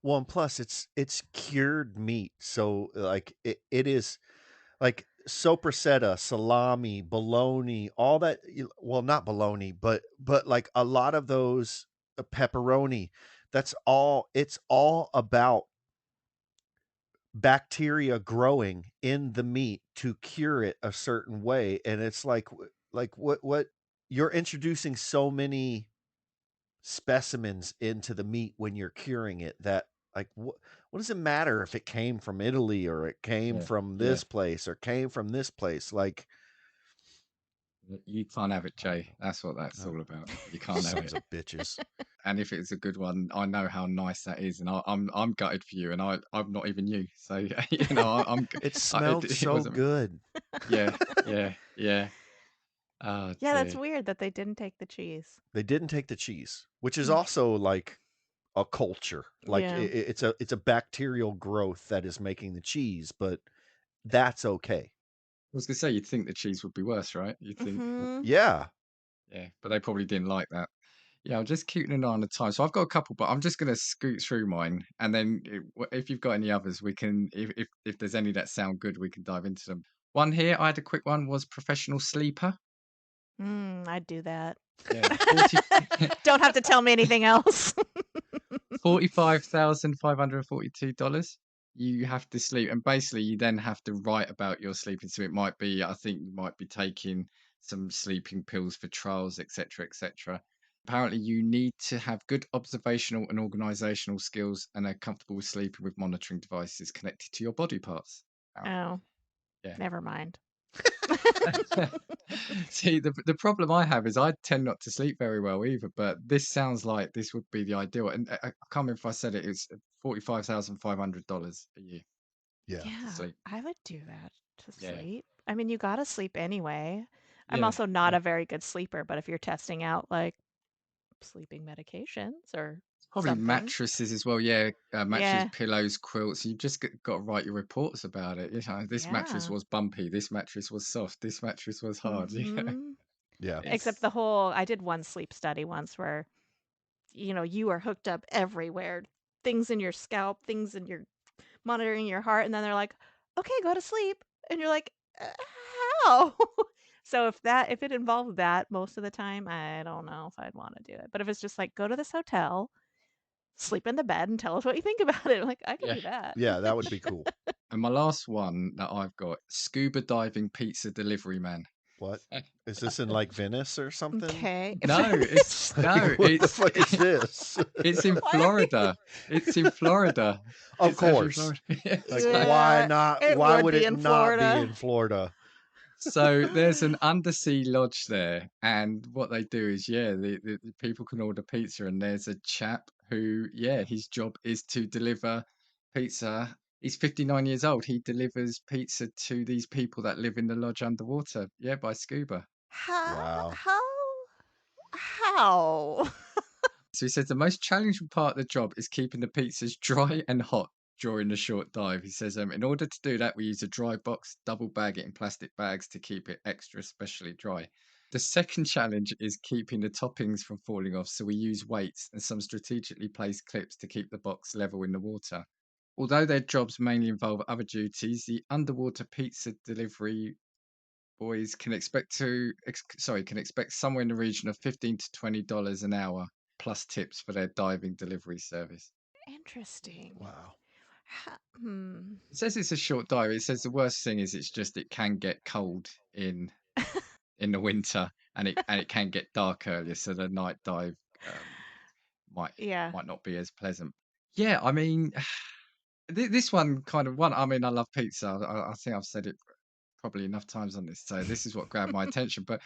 [SPEAKER 3] Well, and plus it's cured meat. So like it is like sopressata, salami, bologna, all that well, not bologna, but like a lot of those pepperoni, it's all about bacteria growing in the meat to cure it a certain way, and it's like what you're introducing so many specimens into the meat when you're curing it that like what does it matter if it came from Italy or it came
[SPEAKER 1] Yeah,
[SPEAKER 3] from
[SPEAKER 1] yeah.
[SPEAKER 3] this place or came from this place like
[SPEAKER 1] You can't have it, Jay. That's what that's
[SPEAKER 3] oh,
[SPEAKER 1] all about. You can't have
[SPEAKER 3] sons
[SPEAKER 1] it.
[SPEAKER 3] of bitches.
[SPEAKER 1] And if it's a good one, I know how nice that is, and I'm gutted for you, and I'm not even you, so you know
[SPEAKER 3] It
[SPEAKER 1] it,
[SPEAKER 3] smelled
[SPEAKER 1] it
[SPEAKER 3] so
[SPEAKER 1] wasn't.
[SPEAKER 3] good.
[SPEAKER 1] Yeah, yeah, yeah. Oh
[SPEAKER 2] Yeah, that's
[SPEAKER 1] dear.
[SPEAKER 2] weird that they didn't take the cheese.
[SPEAKER 3] They didn't take the cheese, which is
[SPEAKER 2] Mm.
[SPEAKER 3] also like a culture. Like
[SPEAKER 2] Yeah.
[SPEAKER 3] it's a bacterial growth that is making the cheese, but that's okay.
[SPEAKER 1] I was gonna say you'd think the cheese would be worse, right? You'd think,
[SPEAKER 2] Mhm.
[SPEAKER 3] Yeah.
[SPEAKER 1] yeah, but they probably didn't like that. Yeah, I'm just keeping an eye on the time. So I've got a couple, but I'm just going to scoot through mine, and then if you've got any others, we can. If there's any that sound good, we can dive into them. One here, I had a quick one. Was professional sleeper.
[SPEAKER 2] I'd do that.
[SPEAKER 1] Yeah, 40,
[SPEAKER 2] Don't have to tell me anything else.
[SPEAKER 1] $45,542. You have to sleep, and basically, you then have to write about your sleeping. So it might be, I think, you might be taking some sleeping pills for trials, etc., etc. Apparently, you need to have good observational and organizational skills and are comfortable with sleeping with monitoring devices connected to your body parts. Apparently,
[SPEAKER 2] Oh,
[SPEAKER 1] yeah.
[SPEAKER 2] never mind.
[SPEAKER 1] See, the problem I have is I tend not to sleep very well either, but this sounds like this would be the ideal. And I can't remember if I said it, it's $45,500 a year
[SPEAKER 3] Yeah.
[SPEAKER 1] to
[SPEAKER 2] Yeah,
[SPEAKER 1] sleep.
[SPEAKER 2] I would do that to
[SPEAKER 1] Yeah.
[SPEAKER 2] sleep. I mean, you gotta sleep anyway. I'm
[SPEAKER 1] Yeah.
[SPEAKER 2] also not
[SPEAKER 1] Yeah.
[SPEAKER 2] a very good sleeper, but if you're testing out like sleeping medications or
[SPEAKER 1] Probably
[SPEAKER 2] something,
[SPEAKER 1] mattresses as well. Yeah. Mattresses,
[SPEAKER 2] yeah,
[SPEAKER 1] pillows, quilts. You've just got to write your reports about it. You know, this mattress
[SPEAKER 2] yeah.
[SPEAKER 1] was bumpy. This mattress was soft. This mattress was hard. Yeah.
[SPEAKER 2] hmm
[SPEAKER 3] Yeah.
[SPEAKER 2] Except
[SPEAKER 1] It's
[SPEAKER 2] I did one sleep study once where, you are hooked up everywhere, things in your scalp, things in your monitoring your heart, and then they're like, "Okay, go to sleep." And you're like, How?" So if it involved that most of the time, I don't know if I'd wanna do it. But if it's just like, "Go to this hotel, sleep in the bed, and tell us what you think about it," I'm like, "I could
[SPEAKER 1] yeah.
[SPEAKER 2] do that."
[SPEAKER 3] Yeah, that would be cool.
[SPEAKER 1] And my last one that I've got, scuba diving pizza delivery man.
[SPEAKER 3] What? Is this in like Venice or something?
[SPEAKER 2] Okay.
[SPEAKER 1] No, it's
[SPEAKER 3] Like
[SPEAKER 1] no,
[SPEAKER 3] what the fuck is this?
[SPEAKER 1] it's in
[SPEAKER 2] Why are you
[SPEAKER 1] Florida. It's in Florida.
[SPEAKER 3] Of
[SPEAKER 1] It's actually
[SPEAKER 3] course.
[SPEAKER 1] Florida. Yeah,
[SPEAKER 3] Like
[SPEAKER 1] so
[SPEAKER 3] why
[SPEAKER 2] Yeah,
[SPEAKER 3] not
[SPEAKER 2] it
[SPEAKER 3] why
[SPEAKER 2] would
[SPEAKER 3] would
[SPEAKER 2] be
[SPEAKER 3] it
[SPEAKER 2] in
[SPEAKER 3] not be
[SPEAKER 2] Florida.
[SPEAKER 3] in Florida?
[SPEAKER 1] so there's an undersea lodge there, and what they do is, yeah, the people can order pizza, and there's a chap who, yeah, his job is to deliver pizza. He's 59 years old. He delivers pizza to these people that live in the lodge underwater. Yeah, by scuba.
[SPEAKER 2] How?
[SPEAKER 3] Wow.
[SPEAKER 2] How? How?
[SPEAKER 1] So he says the most challenging part of the job is keeping the pizzas dry and hot during the short dive. He says, in order to do that, we use a dry box, double bag it in plastic bags to keep it extra especially dry. The second challenge is keeping the toppings from falling off. So we use weights and some strategically placed clips to keep the box level in the water. Although their jobs mainly involve other duties, the underwater pizza delivery boys can expect somewhere in the region of 15 to $20 an hour plus tips for their diving delivery service.
[SPEAKER 2] Interesting.
[SPEAKER 3] Wow.
[SPEAKER 2] Hmm.
[SPEAKER 1] It says it's a short dive. It says the worst thing is it's just it can get cold in the winter, and it can get dark earlier, so the night dive might
[SPEAKER 2] Yeah.
[SPEAKER 1] might not be as pleasant. Yeah, I mean, this one kind of one. I mean, I love pizza. I think I've said it probably enough times on this, so this is what grabbed my attention. But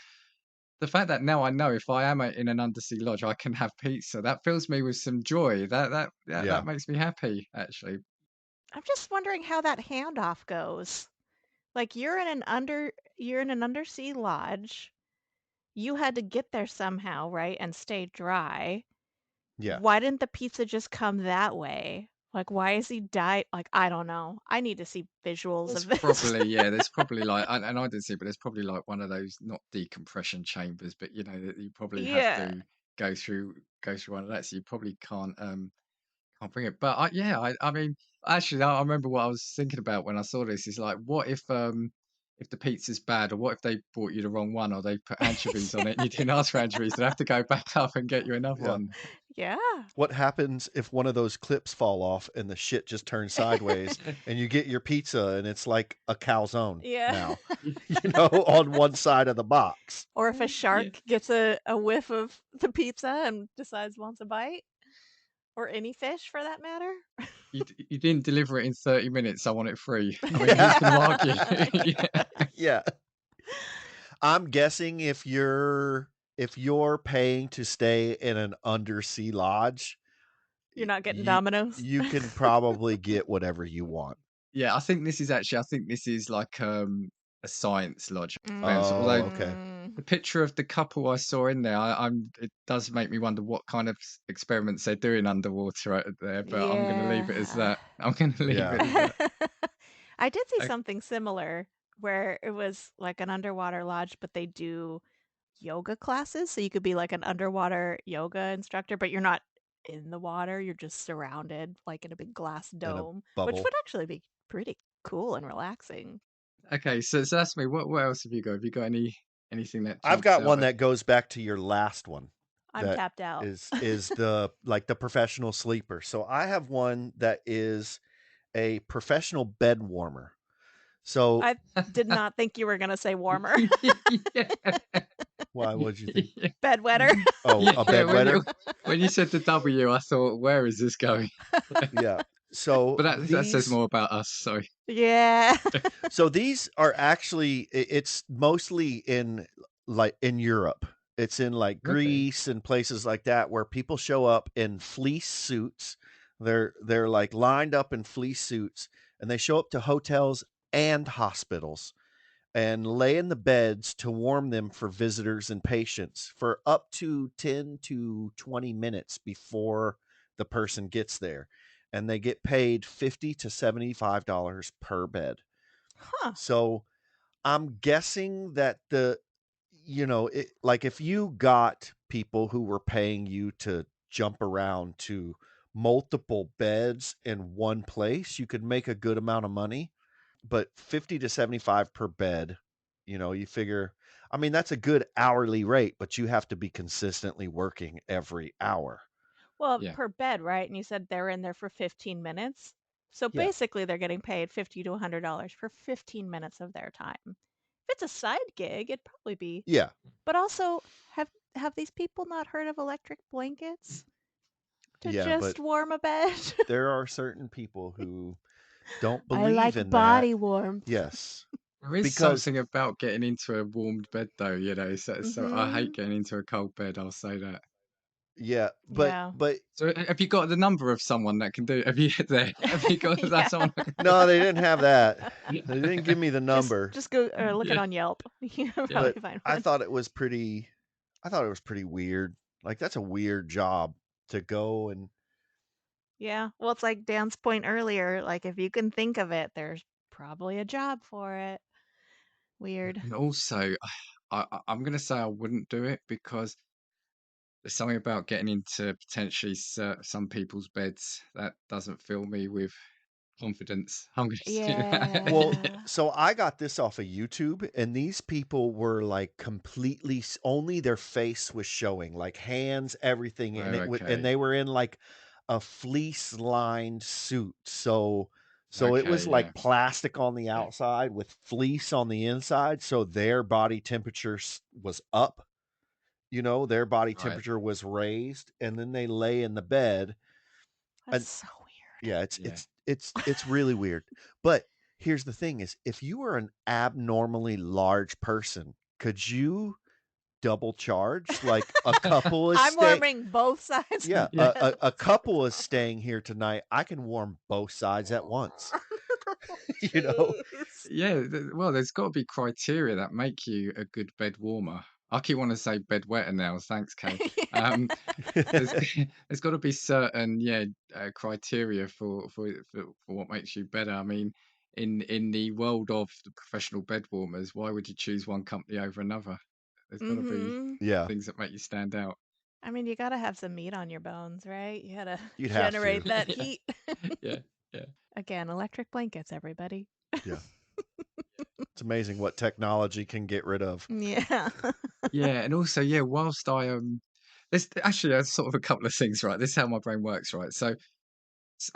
[SPEAKER 1] the fact that now I know if I am in an undersea lodge, I can have pizza. That fills me with some joy. That
[SPEAKER 3] Yeah.
[SPEAKER 1] makes me happy, actually.
[SPEAKER 2] I'm just wondering how that handoff goes. Like you're in an undersea lodge. You had to get there somehow, right, and stay dry.
[SPEAKER 3] Yeah.
[SPEAKER 2] Why didn't the pizza just come that way? Like, why is he like, I don't know. I need to see visuals
[SPEAKER 1] There's
[SPEAKER 2] of this.
[SPEAKER 1] probably yeah, there's probably like and I didn't see, but there's probably like one of those not decompression chambers, but you know that you probably have
[SPEAKER 2] Yeah.
[SPEAKER 1] to go through go through one of that, so you probably can't bring it. But I mean, actually, I remember what I was thinking about when I saw this is like, what if the pizza's bad, or what if they brought you the wrong one, or they put anchovies on it and you didn't ask for anchovies, they'd have to go back up and get you another
[SPEAKER 3] Yeah.
[SPEAKER 1] one.
[SPEAKER 2] Yeah.
[SPEAKER 3] What happens if one of those clips fall off and the shit just turns sideways and you get your pizza and it's like a calzone
[SPEAKER 2] Yeah.
[SPEAKER 3] now, on one side of the box?
[SPEAKER 2] Or if a
[SPEAKER 1] Yeah.
[SPEAKER 2] shark gets a whiff of the pizza and decides wants a bite, or any fish for that matter.
[SPEAKER 1] You didn't deliver it in 30 minutes. I want it free. I mean, who's going to argue?
[SPEAKER 3] Yeah.
[SPEAKER 1] Yeah.
[SPEAKER 3] Yeah. I'm guessing if you're paying to stay in an undersea lodge,
[SPEAKER 2] You're not getting
[SPEAKER 3] you
[SPEAKER 2] Domino's.
[SPEAKER 3] you can probably get whatever you want.
[SPEAKER 1] Yeah, I think this is like a science lodge experience.
[SPEAKER 3] Oh,
[SPEAKER 1] Although
[SPEAKER 3] okay.
[SPEAKER 2] Mm,
[SPEAKER 1] the picture of the couple I saw in there, it does make me wonder what kind of experiments they're doing underwater out there. But I'm going to leave it as
[SPEAKER 2] yeah.
[SPEAKER 1] that. I'm going to leave
[SPEAKER 3] Yeah.
[SPEAKER 1] it as that.
[SPEAKER 2] I did see
[SPEAKER 1] Uh,
[SPEAKER 2] something similar where it was like an underwater lodge, but they do yoga classes. So you could be like an underwater yoga instructor, but you're not in the water. You're just surrounded like in a big glass
[SPEAKER 3] In a
[SPEAKER 2] dome, which
[SPEAKER 3] bubble.
[SPEAKER 2] would actually be pretty cool and relaxing.
[SPEAKER 1] okay, so that's me. What else have you got? Have you got anything that
[SPEAKER 3] I've
[SPEAKER 1] jumps
[SPEAKER 3] got
[SPEAKER 1] out
[SPEAKER 3] one
[SPEAKER 1] at
[SPEAKER 3] that goes back to your last one
[SPEAKER 2] I'm
[SPEAKER 3] that
[SPEAKER 2] tapped out.
[SPEAKER 3] is the professional sleeper. So I have one that is a professional bed warmer. So
[SPEAKER 2] I did not think you were going to say warmer.
[SPEAKER 1] yeah.
[SPEAKER 3] why, what'd you think?
[SPEAKER 1] Yeah.
[SPEAKER 2] Bedwetter.
[SPEAKER 3] Oh, a
[SPEAKER 1] Yeah,
[SPEAKER 3] bedwetter?
[SPEAKER 1] when you said the W, I thought, where is this going?
[SPEAKER 3] Yeah.
[SPEAKER 1] But
[SPEAKER 3] So
[SPEAKER 1] that says
[SPEAKER 3] these
[SPEAKER 1] more about us. Sorry.
[SPEAKER 2] Yeah.
[SPEAKER 3] so these are actually it's mostly in Europe. It's in like
[SPEAKER 1] Okay.
[SPEAKER 3] Greece and places like that where people show up in fleece suits. They're like lined up in fleece suits and they show up to hotels and hospitals and lay in the beds to warm them for visitors and patients for up to 10 to 20 minutes before the person gets there. And they get paid $50 to $75 per bed.
[SPEAKER 2] Huh.
[SPEAKER 3] So I'm guessing that like if you got people who were paying you to jump around to multiple beds in one place, you could make a good amount of money. But 50 to 75 per bed, you figure, I mean, that's a good hourly rate, but you have to be consistently working every hour.
[SPEAKER 2] Well,
[SPEAKER 1] Yeah.
[SPEAKER 2] per bed, right? And you said they're in there for 15 minutes. So
[SPEAKER 3] Yeah.
[SPEAKER 2] basically, they're getting paid $50 to $100 for 15 minutes of their time. If it's a side gig, it'd probably be.
[SPEAKER 3] Yeah.
[SPEAKER 2] But also, have these people not heard of electric blankets to
[SPEAKER 3] Yeah. But
[SPEAKER 2] just warm a bed?
[SPEAKER 3] there are certain people who don't
[SPEAKER 2] I
[SPEAKER 3] believe
[SPEAKER 2] like
[SPEAKER 3] in that.
[SPEAKER 2] body warmth.
[SPEAKER 3] Yes.
[SPEAKER 1] There is
[SPEAKER 3] Because
[SPEAKER 1] something about getting into a warmed bed, though, you know. So I hate
[SPEAKER 2] Mm-hmm.
[SPEAKER 1] getting into a cold bed. I'll say that.
[SPEAKER 3] yeah, but
[SPEAKER 2] Yeah.
[SPEAKER 3] but
[SPEAKER 1] So have you got the number of someone that can do? Have you there? Have you got that
[SPEAKER 2] Yeah.
[SPEAKER 1] someone?
[SPEAKER 3] no, they didn't have that.
[SPEAKER 1] Yeah.
[SPEAKER 3] They didn't give me the
[SPEAKER 2] Just
[SPEAKER 3] number,
[SPEAKER 2] just go look it
[SPEAKER 1] Yeah.
[SPEAKER 2] on Yelp. You can
[SPEAKER 1] Yeah.
[SPEAKER 3] but
[SPEAKER 2] probably find
[SPEAKER 3] I
[SPEAKER 2] one.
[SPEAKER 3] thought it was pretty weird. Like that's a weird job to go and
[SPEAKER 2] Yeah. Well, it's like Dan's point earlier, like if you can think of it, there's probably a job for it. Weird.
[SPEAKER 1] And also, I'm going to say I wouldn't do it because there's something about getting into potentially some people's beds that doesn't fill me with confidence. I'm going to say that.
[SPEAKER 3] well,
[SPEAKER 1] Yeah.
[SPEAKER 2] Yeah.
[SPEAKER 3] so I got this off of YouTube, and these people were like completely only their face was showing, like hands, everything,
[SPEAKER 1] Oh,
[SPEAKER 3] and and
[SPEAKER 1] okay.
[SPEAKER 3] they were in like a fleece lined suit. So it was
[SPEAKER 1] Okay. Yeah.
[SPEAKER 3] like plastic on the outside with fleece on the inside, so their body temperature was up. Their body
[SPEAKER 1] Right.
[SPEAKER 3] temperature was raised, and then they lay in the bed.
[SPEAKER 2] That's
[SPEAKER 3] And
[SPEAKER 2] so
[SPEAKER 3] yeah, it's
[SPEAKER 1] Yeah.
[SPEAKER 3] it's it's it's really weird. But here's the thing is if you were an abnormally large person, could you double charged. Like a couple is
[SPEAKER 2] I'm
[SPEAKER 3] staying.
[SPEAKER 2] warming both sides of
[SPEAKER 3] Yeah,
[SPEAKER 2] the
[SPEAKER 1] Yeah.
[SPEAKER 3] a
[SPEAKER 2] bed.
[SPEAKER 3] couple is staying here tonight. I can warm both sides at once. You know.
[SPEAKER 2] Jeez.
[SPEAKER 1] Yeah, well, there's got to be criteria that make you a good bed warmer. I keep wanting to say bed wetter now. Thanks, Kay. Um, there's there's got to be certain criteria for what makes you better. I mean, in the world of the professional bed warmers, why would you choose one company over another? There's got to be
[SPEAKER 2] Mhm.
[SPEAKER 3] Yeah,
[SPEAKER 1] things that make you stand out.
[SPEAKER 2] I mean, you gotta have some meat on your bones, right? You gotta
[SPEAKER 3] you'd have to.
[SPEAKER 2] generate that
[SPEAKER 1] Yeah,
[SPEAKER 2] heat.
[SPEAKER 1] yeah, yeah.
[SPEAKER 2] Again, electric blankets, everybody.
[SPEAKER 3] Yeah, it's amazing what technology can get rid of.
[SPEAKER 2] Yeah.
[SPEAKER 1] Yeah, and also, yeah, whilst there's actually sort of a couple of things, right? This is how my brain works, right? So,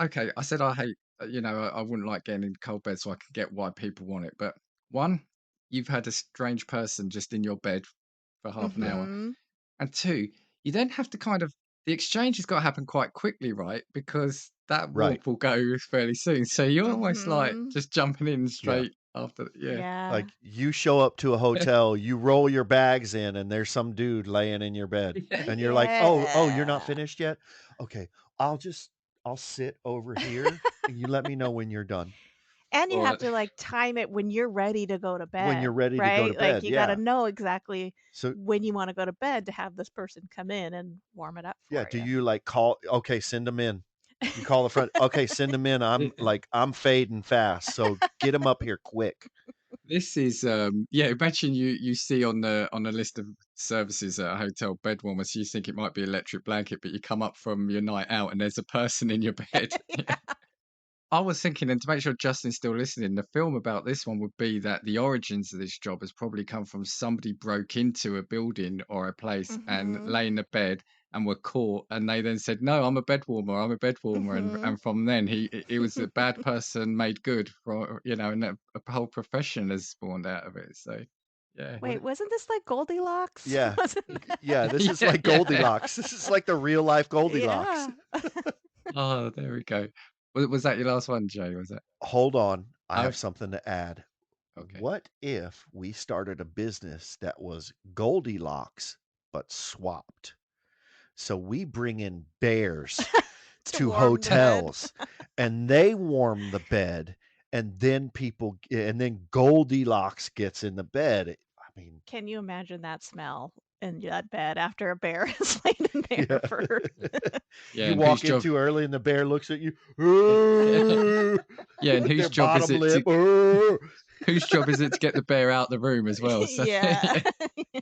[SPEAKER 1] okay, I said I hate, I wouldn't like getting in cold bed, so I can get why people want it. But one, you've had a strange person just in your bed for half an hour,
[SPEAKER 2] Mhm.
[SPEAKER 1] and two, you then have to kind of the exchange has got to happen quite quickly, right? Because that
[SPEAKER 3] Right.
[SPEAKER 1] warmth will go fairly soon. So you're almost like
[SPEAKER 2] Mhm.
[SPEAKER 1] just jumping in
[SPEAKER 3] Yeah.
[SPEAKER 1] straight after, yeah.
[SPEAKER 2] Yeah.
[SPEAKER 3] Like you show up to a hotel, you roll your bags in, and there's some dude laying in your bed,
[SPEAKER 1] Yeah.
[SPEAKER 3] and you're like, "Oh, you're not
[SPEAKER 2] Yeah.
[SPEAKER 3] finished yet? Okay, I'll sit over here, and you let me know when you're done.
[SPEAKER 2] And you
[SPEAKER 1] Or
[SPEAKER 2] have to like time it when you're ready to go to
[SPEAKER 3] When you're
[SPEAKER 2] bed,
[SPEAKER 3] ready to go to
[SPEAKER 2] right? Like
[SPEAKER 3] bed."
[SPEAKER 2] you got to
[SPEAKER 3] Yeah.
[SPEAKER 2] know exactly
[SPEAKER 3] So
[SPEAKER 2] when you want to go to bed to have this person come in and warm it up
[SPEAKER 3] yeah,
[SPEAKER 2] for
[SPEAKER 3] do
[SPEAKER 2] you.
[SPEAKER 3] you like call? Okay, send them in. You call the front. Okay, send them in. I'm fading fast, so get them up here quick.
[SPEAKER 1] this is yeah, imagine you see on the list of services at a hotel bed warmer, so you think it might be electric blanket, but you come up from your night out and there's a person in your bed. Yeah.
[SPEAKER 2] Yeah.
[SPEAKER 1] I was thinking, and to make sure Justin's still listening, the film about this one would be that the origins of this job has probably come from somebody broke into a building or a place and
[SPEAKER 2] Mhm.
[SPEAKER 1] lay in the bed and were caught, and they then said, "No, I'm a bed warmer. I'm a bed warmer,"
[SPEAKER 2] Mhm.
[SPEAKER 1] and from then he was a bad person made good for and a whole profession has spawned out of it. So, yeah,
[SPEAKER 3] What?
[SPEAKER 2] Wait, wasn't this like Goldilocks?
[SPEAKER 3] Yeah,
[SPEAKER 2] Wasn't
[SPEAKER 3] yeah. This is
[SPEAKER 1] yeah,
[SPEAKER 3] like
[SPEAKER 1] yeah.
[SPEAKER 3] Goldilocks. This is like the real life Goldilocks.
[SPEAKER 2] Yeah.
[SPEAKER 1] Oh, there we go. Was that your last one, Jay? Was that?
[SPEAKER 3] Hold on, I
[SPEAKER 1] Oh,
[SPEAKER 3] have something to add.
[SPEAKER 1] okay.
[SPEAKER 3] What if we started a business that was Goldilocks but swapped? So we bring in bears
[SPEAKER 2] To
[SPEAKER 3] to
[SPEAKER 2] warm the bed.
[SPEAKER 3] hotels and they warm the bed and then Goldilocks gets in the bed. I mean,
[SPEAKER 2] Can you imagine that smell in that bed after a bear has laid in there
[SPEAKER 3] yeah.
[SPEAKER 2] for
[SPEAKER 1] Yeah,
[SPEAKER 3] You
[SPEAKER 1] and whose
[SPEAKER 3] walk in
[SPEAKER 1] job?
[SPEAKER 3] too early and the bear looks at you
[SPEAKER 1] Yeah, and
[SPEAKER 3] with their
[SPEAKER 1] whose job is
[SPEAKER 3] bottom
[SPEAKER 1] it
[SPEAKER 3] lip.
[SPEAKER 1] to whose job is it to get the bear out the room as well? So
[SPEAKER 2] Yeah.
[SPEAKER 1] yeah.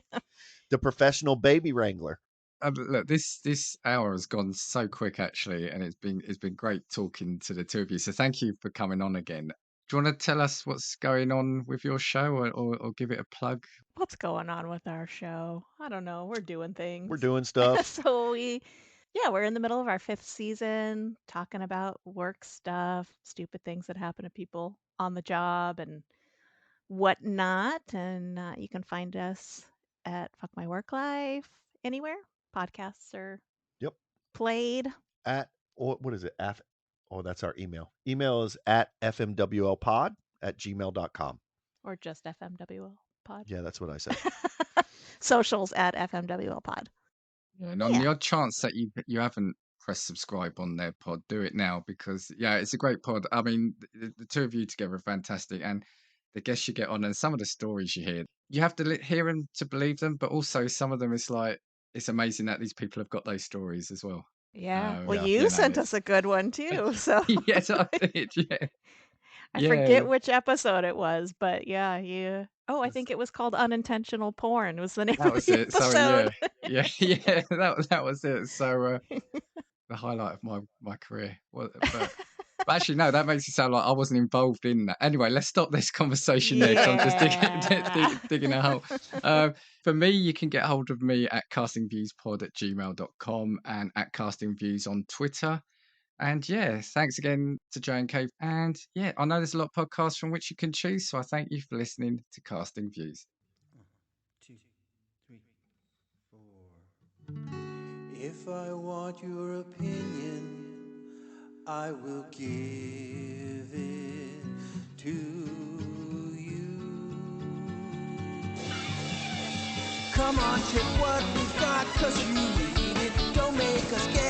[SPEAKER 3] The professional baby wrangler.
[SPEAKER 1] Look, this hour has gone so quick actually, and it's been great talking to the two of you. So thank you for coming on again. Do you want to tell us what's going on with your show, or give it a plug?
[SPEAKER 2] What's going on with our show? I don't know. We're doing
[SPEAKER 3] We're
[SPEAKER 2] things.
[SPEAKER 3] doing stuff.
[SPEAKER 2] So yeah, we're in the middle of our fifth season, talking about work stuff, stupid things that happen to people on the job and whatnot. And you can find us at Fuck My Work Life anywhere podcasts are
[SPEAKER 3] Yep.
[SPEAKER 2] played,
[SPEAKER 3] At or what is it? Oh, that's our email. Email is at fmwlpod@gmail.com.
[SPEAKER 2] or just FMWL Pod.
[SPEAKER 3] Yeah, that's what I said.
[SPEAKER 2] Socials at FMWL Pod.
[SPEAKER 1] Yeah, and on
[SPEAKER 2] Yeah.
[SPEAKER 1] the odd chance that you haven't pressed subscribe on their pod, do it now because yeah, it's a great pod. I mean, the two of you together are fantastic, and the guests you get on and some of the stories you hear, you have to hear them to believe them, but also some of them it's like it's amazing that these people have got those stories as well.
[SPEAKER 2] Yeah. Well,
[SPEAKER 3] Yeah.
[SPEAKER 2] you
[SPEAKER 1] And
[SPEAKER 2] sent us a good one too. So
[SPEAKER 1] yes, I did. Yeah,
[SPEAKER 2] I
[SPEAKER 1] yeah.
[SPEAKER 2] forget which episode it was, but yeah, you. Oh, I think it was called Unintentional Porn, was the name
[SPEAKER 1] That
[SPEAKER 2] of
[SPEAKER 1] was
[SPEAKER 2] the
[SPEAKER 1] it. So
[SPEAKER 2] episode.
[SPEAKER 1] yeah, yeah, yeah. That was it. So the highlight of my career. But actually, no, that makes it sound like I wasn't involved in that. Anyway, let's stop this conversation there because I'm just
[SPEAKER 2] Yeah.
[SPEAKER 1] digging a hole. For me, you can get hold of me at castingviewspod@gmail.com and at castingviews on Twitter. And yeah, thanks again to Joe and Cave. And yeah, I know there's a lot of podcasts from which you can choose. So I thank you for listening to Casting Views.
[SPEAKER 5] 2, 3, 4. If I want your opinion, I will give it to you. Come on, check what we've got, cause you need it. Don't make us get